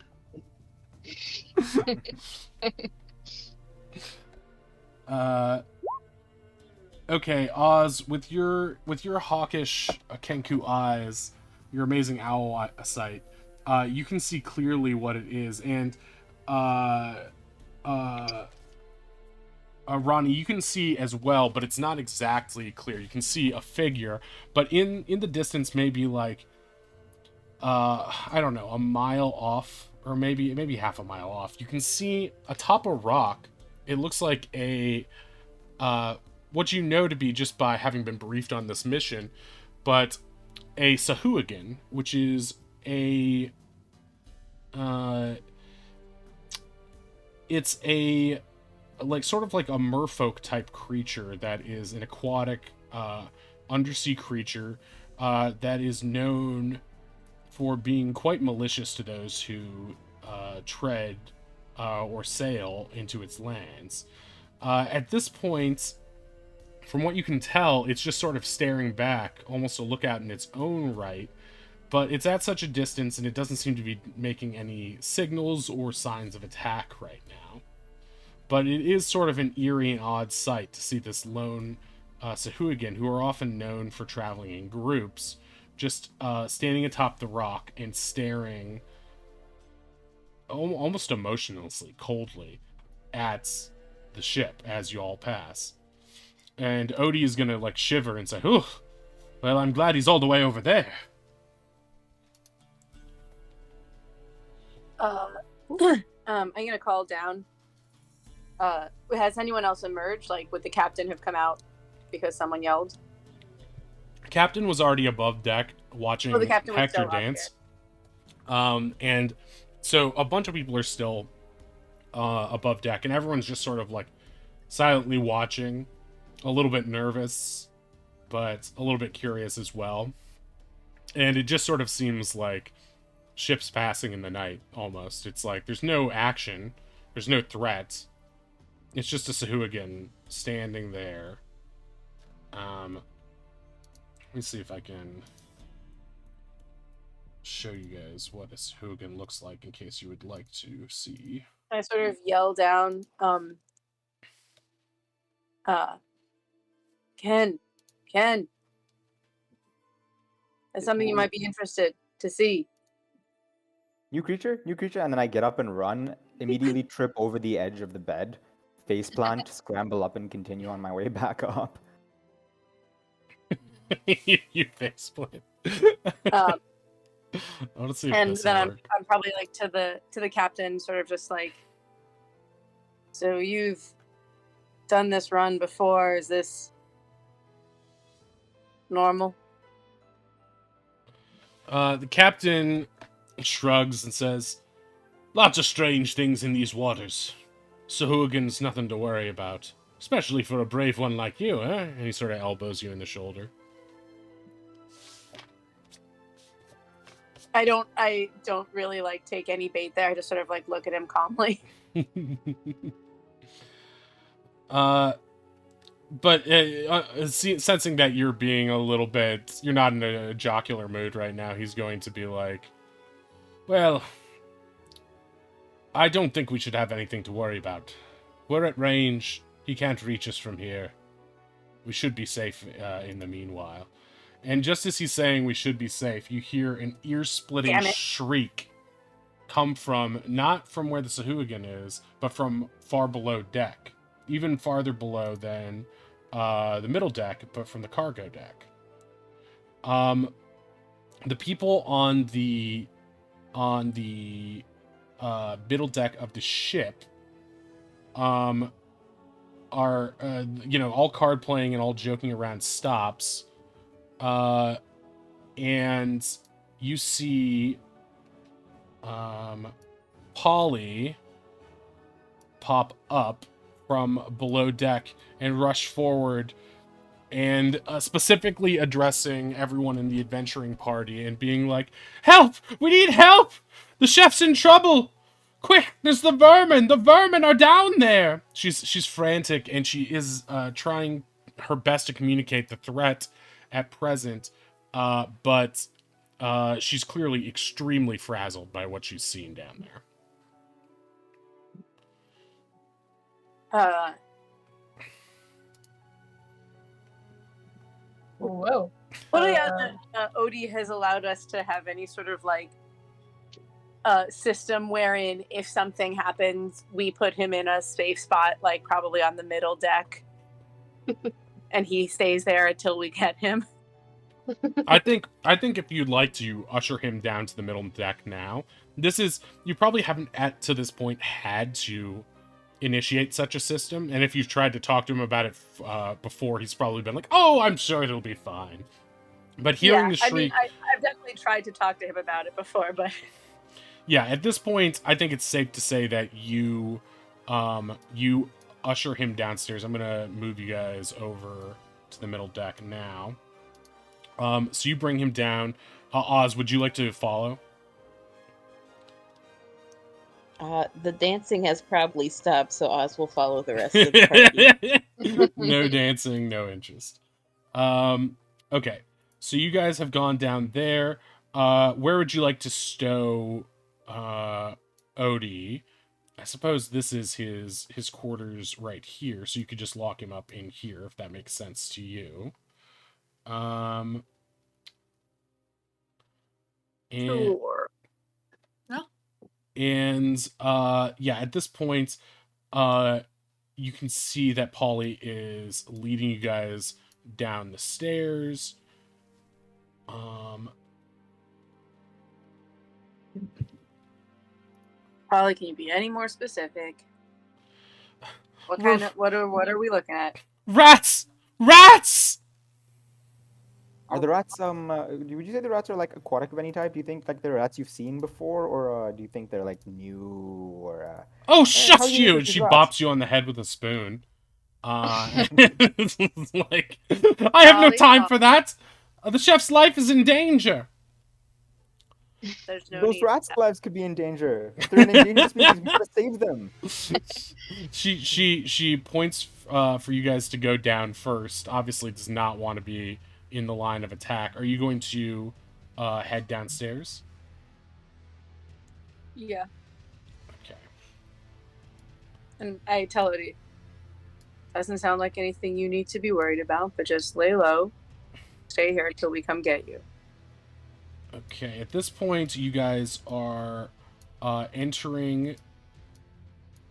Okay, Oz, with your hawkish Kenku eyes, your amazing owl sight, you can see clearly what it is, and Ronnie, you can see as well, but it's not exactly clear. You can see a figure, but in the distance, maybe like I don't know, a mile off, or maybe half a mile off, you can see atop a rock. It looks like a what you know to be, just by having been briefed on this mission, but a Sahuagin, which is a it's a like sort of like a merfolk type creature that is an aquatic undersea creature that is known for being quite malicious to those who tread or sail into its lands. At this point, from what you can tell, it's just sort of staring back, almost a lookout in its own right, but it's at such a distance and it doesn't seem to be making any signals or signs of attack right now. But it is sort of an eerie and odd sight to see this lone Sahuagin, who are often known for traveling in groups, just standing atop the rock and staring almost emotionlessly, coldly, at the ship as you all pass. And Odie is gonna like shiver and say, "Ooh, well, I'm glad he's all the way over there." I'm gonna call down. Has anyone else emerged? Like, would the captain have come out because someone yelled? Captain was already above deck watching Oh, the captain was Hector still up dance. And so a bunch of people are still above deck, and everyone's just sort of like silently watching, a little bit nervous, but a little bit curious as well. And it just sort of seems like ships passing in the night, almost. It's like there's no action, there's no threat. It's just a Sahuagin standing there. Let me see if I can show you guys what a Sahuagin looks like in case you would like to see. I sort of yell down, Ken, that's something you might be interested to see. New creature, and then I get up and run, immediately trip over the edge of the bed, faceplant, scramble up, and continue on my way back up. You faceplant. Um, I want to see if and this then will work. I'm probably like to the captain, sort of just like, so you've done this run before? Is this normal? The captain shrugs and says, "Lots of strange things in these waters. Sahuagin's nothing to worry about. Especially for a brave one like you, eh?" And he sort of elbows you in the shoulder. I don't really like take any bait there. I just sort of like look at him calmly. But sensing that you're being a little bit, you're not in a jocular mood right now, he's going to be like, "Well, I don't think we should have anything to worry about. We're at range. He can't reach us from here. We should be safe in the meanwhile." And just as he's saying we should be safe, you hear an ear-splitting Damn it. shriek come from, not from where the Sahuagin is, but from far below deck. Even farther below than the middle deck, but from the cargo deck. The people on the middle deck of the ship are all card playing and all joking around stops, and you see Polly pop up from below deck and rush forward, and specifically addressing everyone in the adventuring party and being like, "Help! We need help! The chef's in trouble! Quick, there's the vermin! The vermin are down there!" She's frantic, and she is trying her best to communicate the threat at present, but she's clearly extremely frazzled by what she's seen down there. Whoa. Well, Odie has allowed us to have any sort of like system wherein if something happens, we put him in a safe spot, like probably on the middle deck, and he stays there until we get him. I think if you'd like to usher him down to the middle deck now, you probably haven't to this point had to initiate such a system, and if you've tried to talk to him about it before, he's probably been like, "Oh, I'm sure it'll be fine." But hearing the shriek, I've definitely tried to talk to him about it before, but yeah, at this point, I think it's safe to say that you usher him downstairs. I'm gonna move you guys over to the middle deck now. So you bring him down. Oz, would you like to follow? The dancing has probably stopped, so Oz will follow the rest of the party. No dancing, no interest. Okay, so you guys have gone down there. Where would you like to stow Odie? I suppose this is his quarters right here, so you could just lock him up in here if that makes sense to you. And, sure. And yeah, at this point, you can see that Polly is leading you guys down the stairs. Polly, can you be any more specific? What kind of what are we looking at? Rats! Rats! Are the rats, would you say the rats are like aquatic of any type? Do you think like they're rats you've seen before, or do you think they're like new, or Oh, how shush do you you! think And these she rats? bops you on the head with a spoon. It's like, I have no Polly, time for that! The chef's life is in danger! There's no Those need. rats' lives could be in danger. If they're in endangered species, we gotta save them. She points for you guys to go down first. Obviously, does not want to be in the line of attack. Are you going to head downstairs? Yeah. Okay. And I tell it doesn't sound like anything you need to be worried about, but just lay low. Stay here until we come get you. Okay. At this point, you guys are entering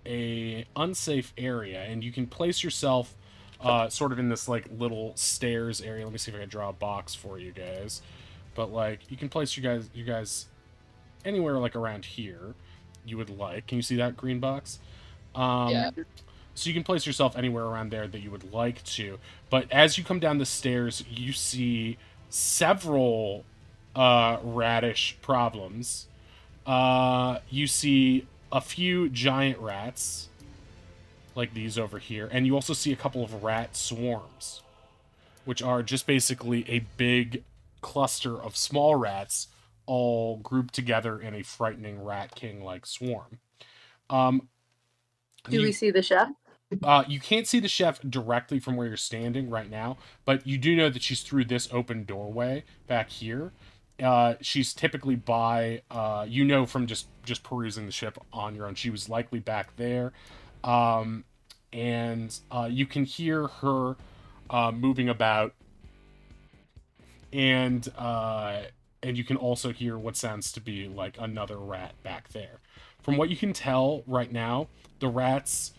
a unsafe area, and you can place yourself sort of in this like little stairs area. Let me see if I can draw a box for you guys. But like, you can place you guys anywhere like around here you would like. Can you see that green box? Yeah. So you can place yourself anywhere around there that you would like to. But as you come down the stairs, you see several radish problems. You see a few giant rats, like these over here, and you also see a couple of rat swarms, which are just basically a big cluster of small rats all grouped together in a frightening rat king-like swarm. Do we see the chef? You can't see the chef directly from where you're standing right now, but you do know that she's through this open doorway back here. She's typically by, you know, from just perusing the ship on your own, she was likely back there. And you can hear her moving about, and you can also hear what sounds to be like another rat back there. From what you can tell right now, the rats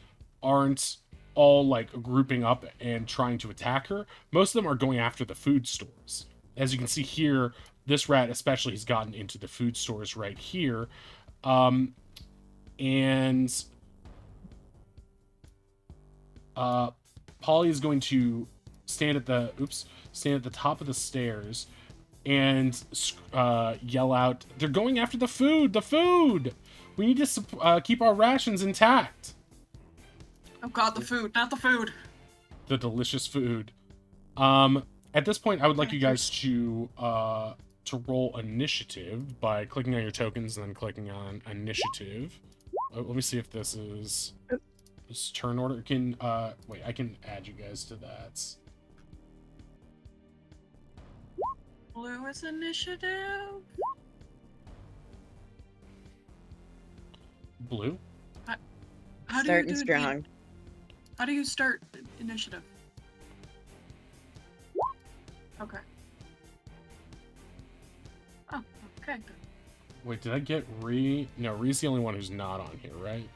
aren't all like grouping up and trying to attack her. Most of them are going after the food stores. As you can see here, this rat especially has gotten into the food stores right here. And Polly is going to stand at the top of the stairs and yell out, "They're going after the food! The food! We need to keep our rations intact." Oh god, the food, not the food. The delicious food. At this point, I would like you guys to roll initiative by clicking on your tokens and then clicking on initiative. Oh, let me see if this is turn order. Can wait, I can add you guys to that. Blue is initiative. Blue? How do Starting you do strong. How do you start initiative? Okay. Oh, okay. Wait, did I get Ree? No, Ree's the only one who's not on here, right?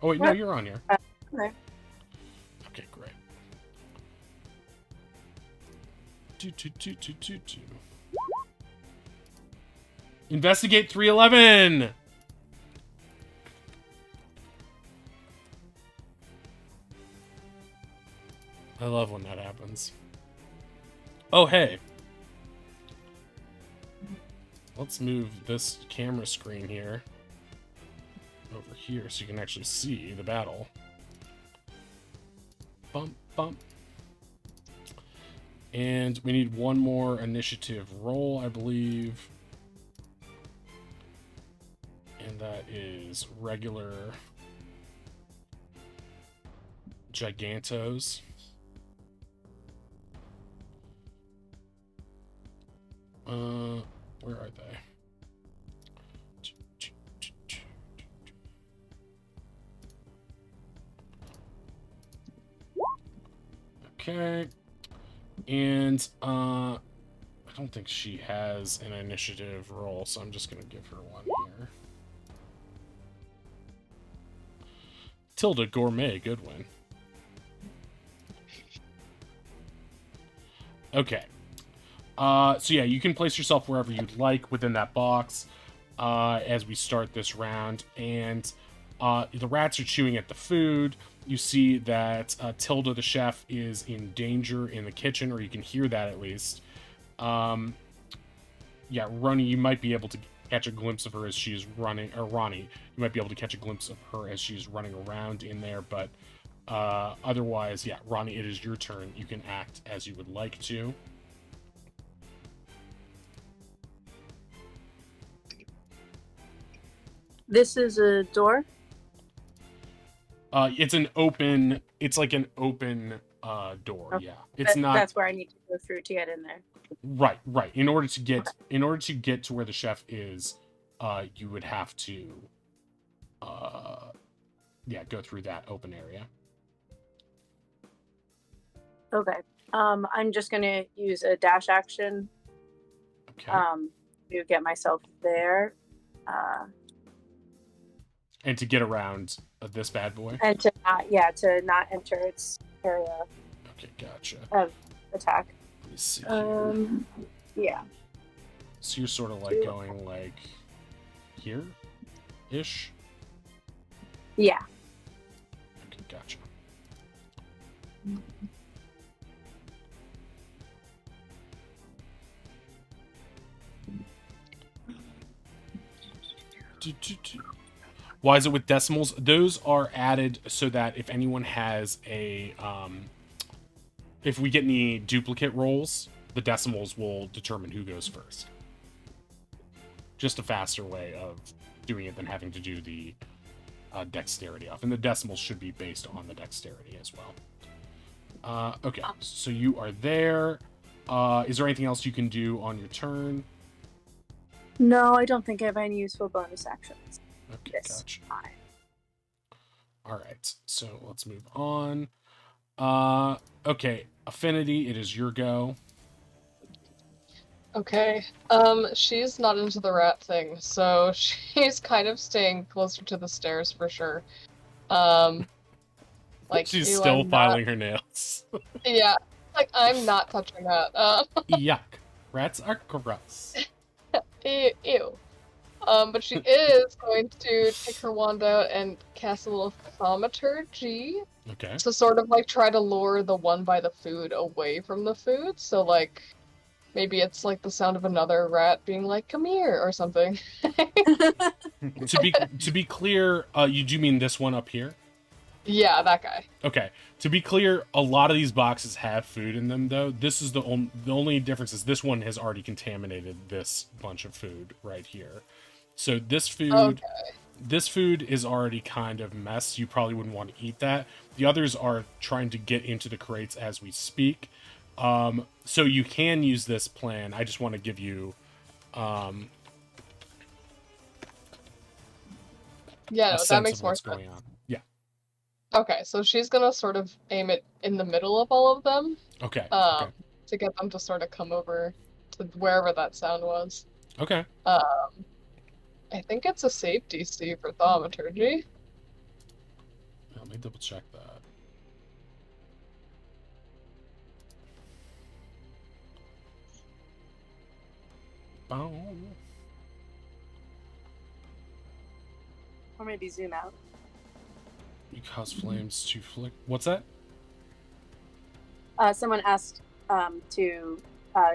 Oh wait, no, What? you're on here. Okay. Okay, great. Do. Investigate 311! I love when that happens. Oh, hey. Let's move this camera screen here over here so you can actually see the battle. Bump, bump. And we need one more initiative roll, I believe. And that is regular Gigantos. Where are they? Okay. And I don't think she has an initiative roll, so I'm just gonna give her one here. Tilda Gourmet Goodwin. Okay. So yeah, you can place yourself wherever you'd like within that box as we start this round. And the rats are chewing at the food. You see that Tilda the chef is in danger in the kitchen, or you can hear that at least. Yeah, Ronnie, you might be able to catch a glimpse of her as she's running, or Ronnie, you might be able to catch a glimpse of her as she's running around in there, but otherwise, yeah, Ronnie, it is your turn. You can act as you would like to. This is a door? It's an open. It's like an open door. Okay. Yeah, it's not That's where I need to go through to get in there. right. Right. In order to get to where the chef is, you would have to, yeah, go through that open area. Okay. I'm just gonna use a dash action. Okay. To get myself there. And to get around this bad boy. And to not enter its area Okay, gotcha. of attack. Let me see here. Yeah. So you're sort of like going like here, ish. Yeah. Okay, gotcha. Why is it with decimals? Those are added so that if anyone has a, if we get any duplicate rolls, the decimals will determine who goes first. Just a faster way of doing it than having to do the dexterity off. And the decimals should be based on the dexterity as well. Okay, so you are there. Is there anything else you can do on your turn? No, I don't think I have any useful bonus actions. Okay, gotcha. All right, so let's move on. Okay, Affinity, it is your go. Okay. She's not into the rat thing, so she's kind of staying closer to the stairs for sure. Like She's ew, still I'm filing her nails. Yeah, like I'm not touching that. Yuck. Rats are gross. Ew. But she is going to take her wand out and cast a little thaumaturgy Okay. to sort of like try to lure the one by the food away from the food. So like maybe it's like the sound of another rat being like, "Come here" or something. To be clear, you do mean this one up here? Yeah, that guy. Okay. To be clear, a lot of these boxes have food in them, though. This is the only difference is this one has already contaminated this bunch of food right here. So this food, this food is already kind of mess. You probably wouldn't want to eat that. The others are trying to get into the crates as we speak. So you can use this plan. I just want to give you, yeah, no, that makes more what's sense. going on. Yeah. Okay, so she's gonna sort of aim it in the middle of all of them. Okay. Okay. To get them to sort of come over to wherever that sound was. Okay. I think it's a safe DC for thaumaturgy. Let me double check that. Boom. Or maybe zoom out. You cause flames to flick. What's that? Someone asked to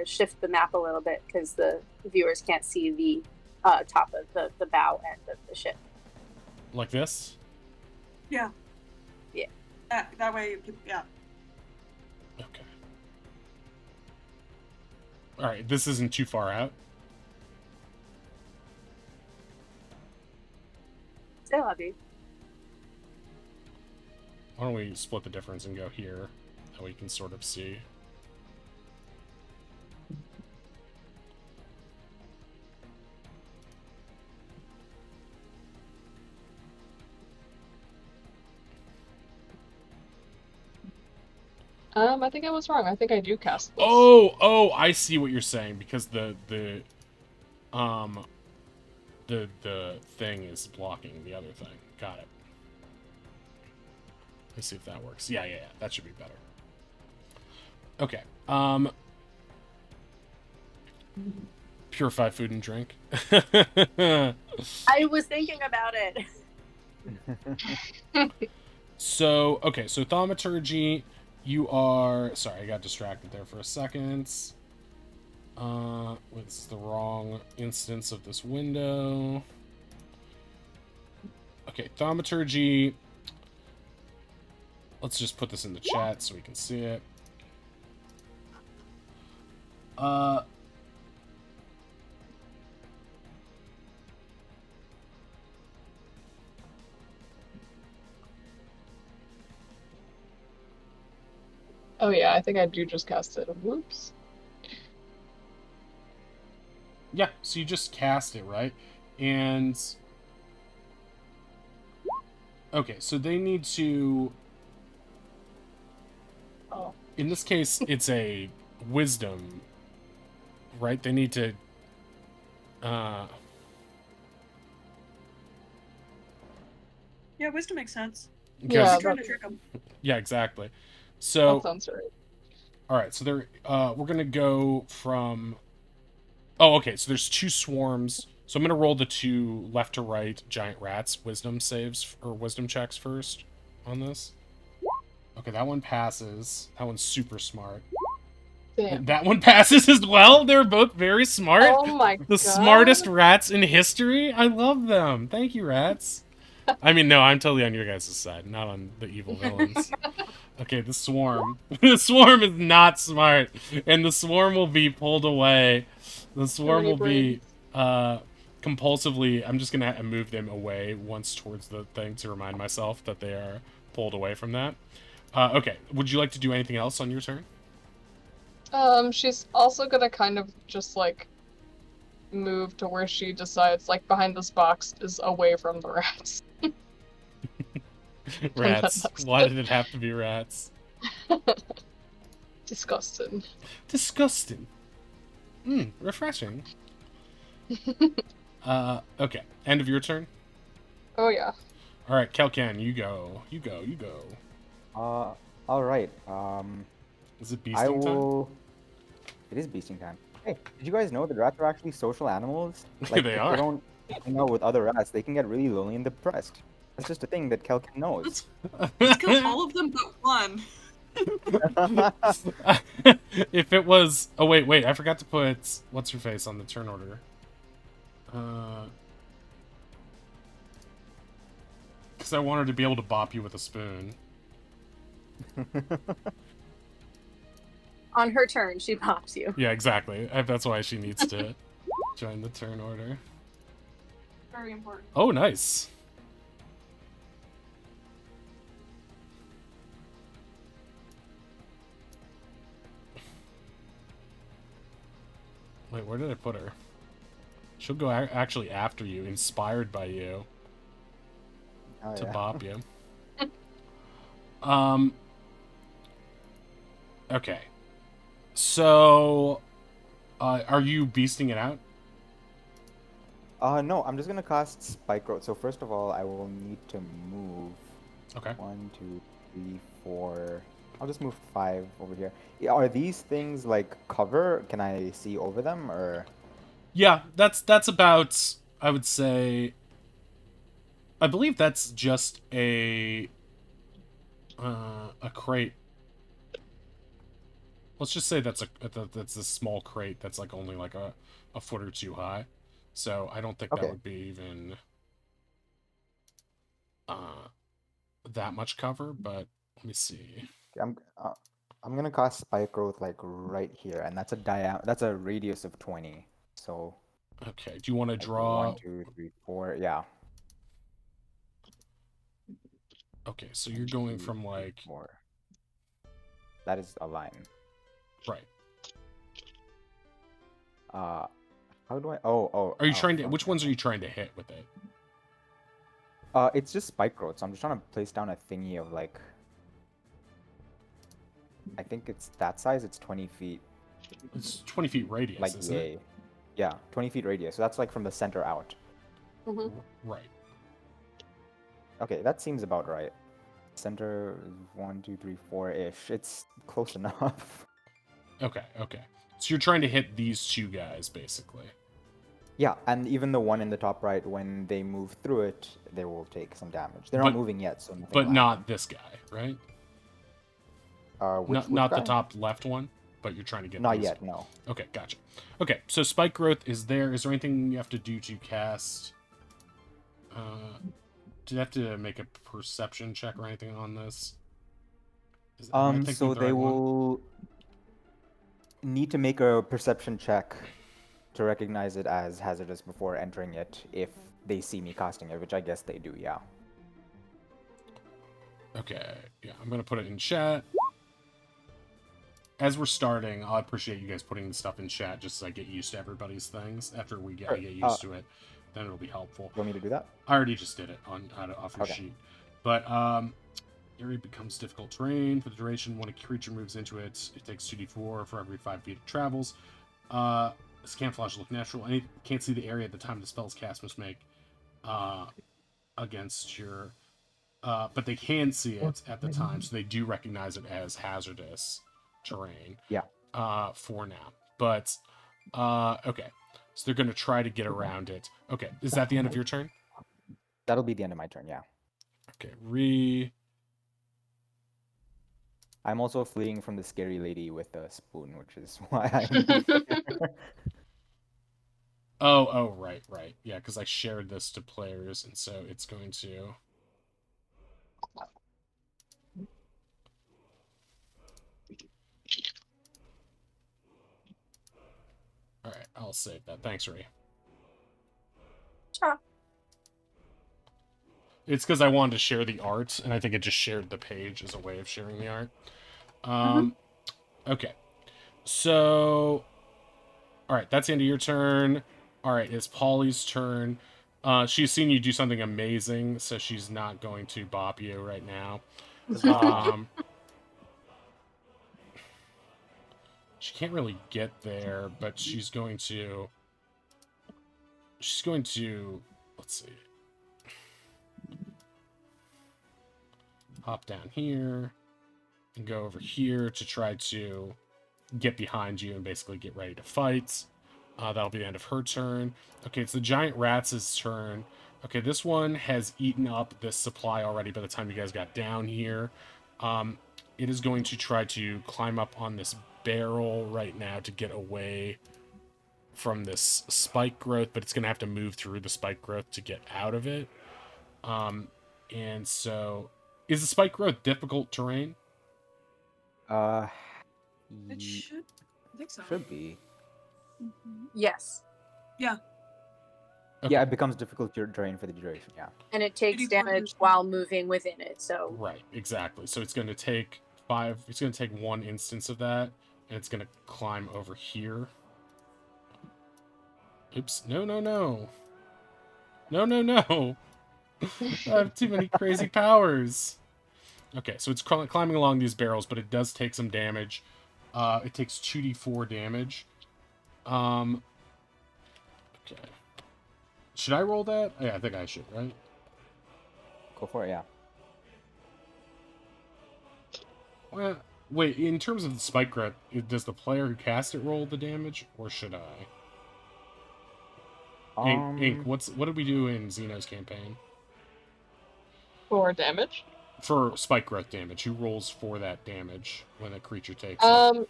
shift the map a little bit because the viewers can't see the top of the bow end of the ship. Like this? Yeah. Yeah. That way, yeah. Okay. All right, this isn't too far out. Say lobby. Why don't we split the difference and go here? That way you can sort of see. I think I was wrong. I think I do cast this. Oh, I see what you're saying because the thing is blocking the other thing. Got it. Let's see if that works. Yeah. That should be better. Okay. Purify food and drink. I was thinking about it. So thaumaturgy, you are... Sorry, I got distracted there for a second. This is the wrong instance of this window. Okay, thaumaturgy. Let's just put this in the chat so we can see it. Oh yeah, I think I do just cast it. Whoops. Yeah, so you just cast it, right? And okay, so they need to. Oh. In this case, it's a wisdom, right? They need to. Uh, Yeah, wisdom makes sense. because Yeah, We're trying to that, trick them. yeah, exactly. that So sounds right. all right, so they're we're gonna go from. Oh, okay. So there's two swarms. So I'm gonna roll the two left to right giant rats wisdom saves or wisdom checks first on this. Okay, that one passes. That one's super smart. Damn. That one passes as well. They're both very smart. Oh my The god. smartest rats in history. I love them. Thank you, rats. I mean, no, I'm totally on your guys' side, not on the evil villains. Okay, the swarm. The swarm is not smart, and the swarm will be pulled away. The swarm many will be brains. compulsively. I'm just gonna move them away once towards the thing to remind myself that they are pulled away from that. Okay, would you like to do anything else on your turn? She's also gonna kind of just like move to where she decides, like behind this box is away from the rats. Rats. That's Why did it have to be rats? disgusting. Disgusting. Refreshing. Okay. End of your turn. Oh yeah. All right, Kelkan, you go. You go. You go. All right. Is it I beasting time? will. It is beasting time. Hey, did you guys know that rats are actually social animals? Like, They if are. they don't hang out with other rats, they can get really lonely and depressed. That's just a thing that Kelkin knows. Let's kill all of them but one. If it was, oh wait, I forgot to put what's her face on the turn order. Because I wanted to be able to bop you with a spoon. On her turn, she pops you. Yeah, exactly. That's why she needs to join the turn order. Very important. Oh, nice. Wait, where did I put her? She'll go actually after you, inspired by you, Oh, to yeah. bop you. Okay. So, are you beasting it out? No, I'm just gonna cast Spike Growth. So first of all, I will need to move. Okay. 1, 2, 3, 4. I'll just move 5 over here. Yeah, are these things like cover? Can I see over them or? Yeah, that's about, I would say, I believe that's just a crate. Let's just say that's a small crate that's like only like a foot or two high. So I don't think that Okay. would be even that much cover, but let me see. I'm gonna cast Spike Growth like right here, and that's a radius of 20. So Okay, do you want to like draw? 1, 2, 3, 4. Yeah. Okay, so 1, you're going 2, from 3, like 4. That is a line. right. How do I? Oh. Are you trying to? Fuck, Which never ones are you mind. trying to hit with it? It's just Spike Growth, so I'm just trying to place down a thingy of like. I think it's that size. It's 20 feet. It's 20 feet radius, Like isn't it? yay. Yeah, 20 feet radius. So that's like from the center out. Right. Okay, that seems about right. Center is 1, 2, 3, 4-ish. It's close enough. Okay. So you're trying to hit these two guys, basically. Yeah, and even the one in the top right, when they move through it, they will take some damage. They're But- not moving yet, so nothing But will not this guy, right? happen. Which Not the guy? top left one, but you're trying to get Not these. yet, no. Okay, gotcha. Okay, so spike growth is there. Is there anything you have to do to cast? Do you have to make a perception check or anything on this? Am I thinking So of the they right one? will need to make a perception check to recognize it as hazardous before entering it if they see me casting it, which I guess they do, yeah. Okay, yeah, I'm gonna put it in chat. as we're starting, I appreciate you guys putting the stuff in chat just so I get used to everybody's things. After I Sure. get used to it, then it'll be helpful. You want me to do that? I already just did it off your Okay. sheet. But area becomes difficult terrain for the duration. When a creature moves into it, it takes 2d4 for every 5 feet it travels. This camouflage look natural. And you can't see the area at the time the spell's cast must make against your... but they can see it at the time, so they do recognize it as hazardous terrain. Yeah. For now. But, okay. So they're going to try to get around it. Okay, is that the end of your turn? That'll be the end of my turn, yeah. Okay, I'm also fleeing from the scary lady with the spoon, which is why I'm... Oh, right. Yeah, because I shared this to players, and so it's going to... Alright, I'll save that. Thanks, Ray. Sure. It's because I wanted to share the art, and I think it just shared the page as a way of sharing the art. Okay. So... Alright, that's the end of your turn. Alright, it's Polly's turn. She's seen you do something amazing, so she's not going to bop you right now. She can't really get there, but she's going to... Let's see. Hop down here. And go over here to try to get behind you and basically get ready to fight. That'll be the end of her turn. Okay, it's the giant rats' turn. Okay, this one has eaten up this supply already by the time you guys got down here. It is going to try to climb up on this barrel right now to get away from this spike growth, but it's going to have to move through the spike growth to get out of it. And so, is the spike growth difficult terrain? It should. I think so. Should be. Yes. Yeah. Okay. Yeah, it becomes difficult to drain for the duration, yeah. And it takes 84%. damage while moving within it, so... Right, exactly. So it's going to take 5... It's going to take 1 instance of that, and it's going to climb over here. Oops. No. No. I have too many crazy powers. Okay, so it's climbing along these barrels, but it does take some damage. It takes 2d4 damage. Okay. Should I roll that? Yeah, I think I should, right? Go for it, yeah. Well, wait, in terms of the spike growth, does the player who cast it roll the damage, or should I? Ink, what did we do in Xeno's campaign? For damage? For spike growth damage, who rolls for that damage when a creature takes it?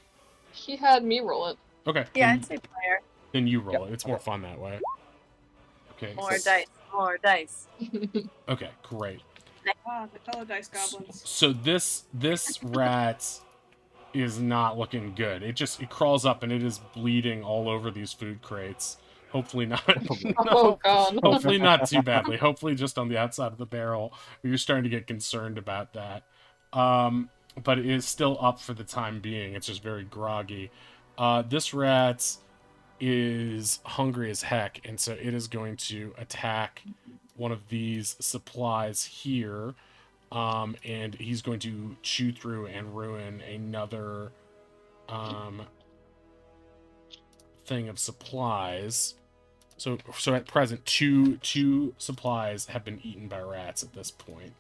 He had me roll it. Okay. Yeah, then, I'd say player. Then you roll it. It's more fun that way. Okay. More dice. Okay, great. Ah, the fellow dice goblins. So this rat is not looking good. It crawls up and it is bleeding all over these food crates. Hopefully not. Oh god. Hopefully not too badly. Hopefully just on the outside of the barrel. You're starting to get concerned about that. But it is still up for the time being. It's just very groggy. This rat is hungry as heck, and so it is going to attack one of these supplies here. And he's going to chew through and ruin another thing of supplies. So at present, two supplies have been eaten by rats at this point.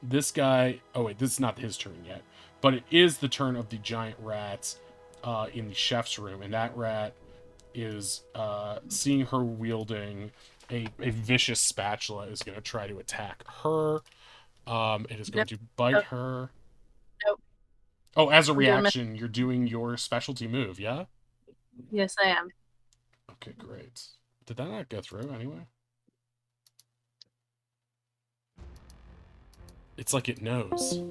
This guy... Oh, wait, this is not his turn yet. But it is the turn of the giant rat in the chef's room. And that rat is seeing her wielding a vicious spatula is going to try to attack her. It is going to bite her. Nope. Oh, as a reaction, you're doing your specialty move, yeah? Yes, I am. Okay, great. Did that not go through anyway? It's like it knows.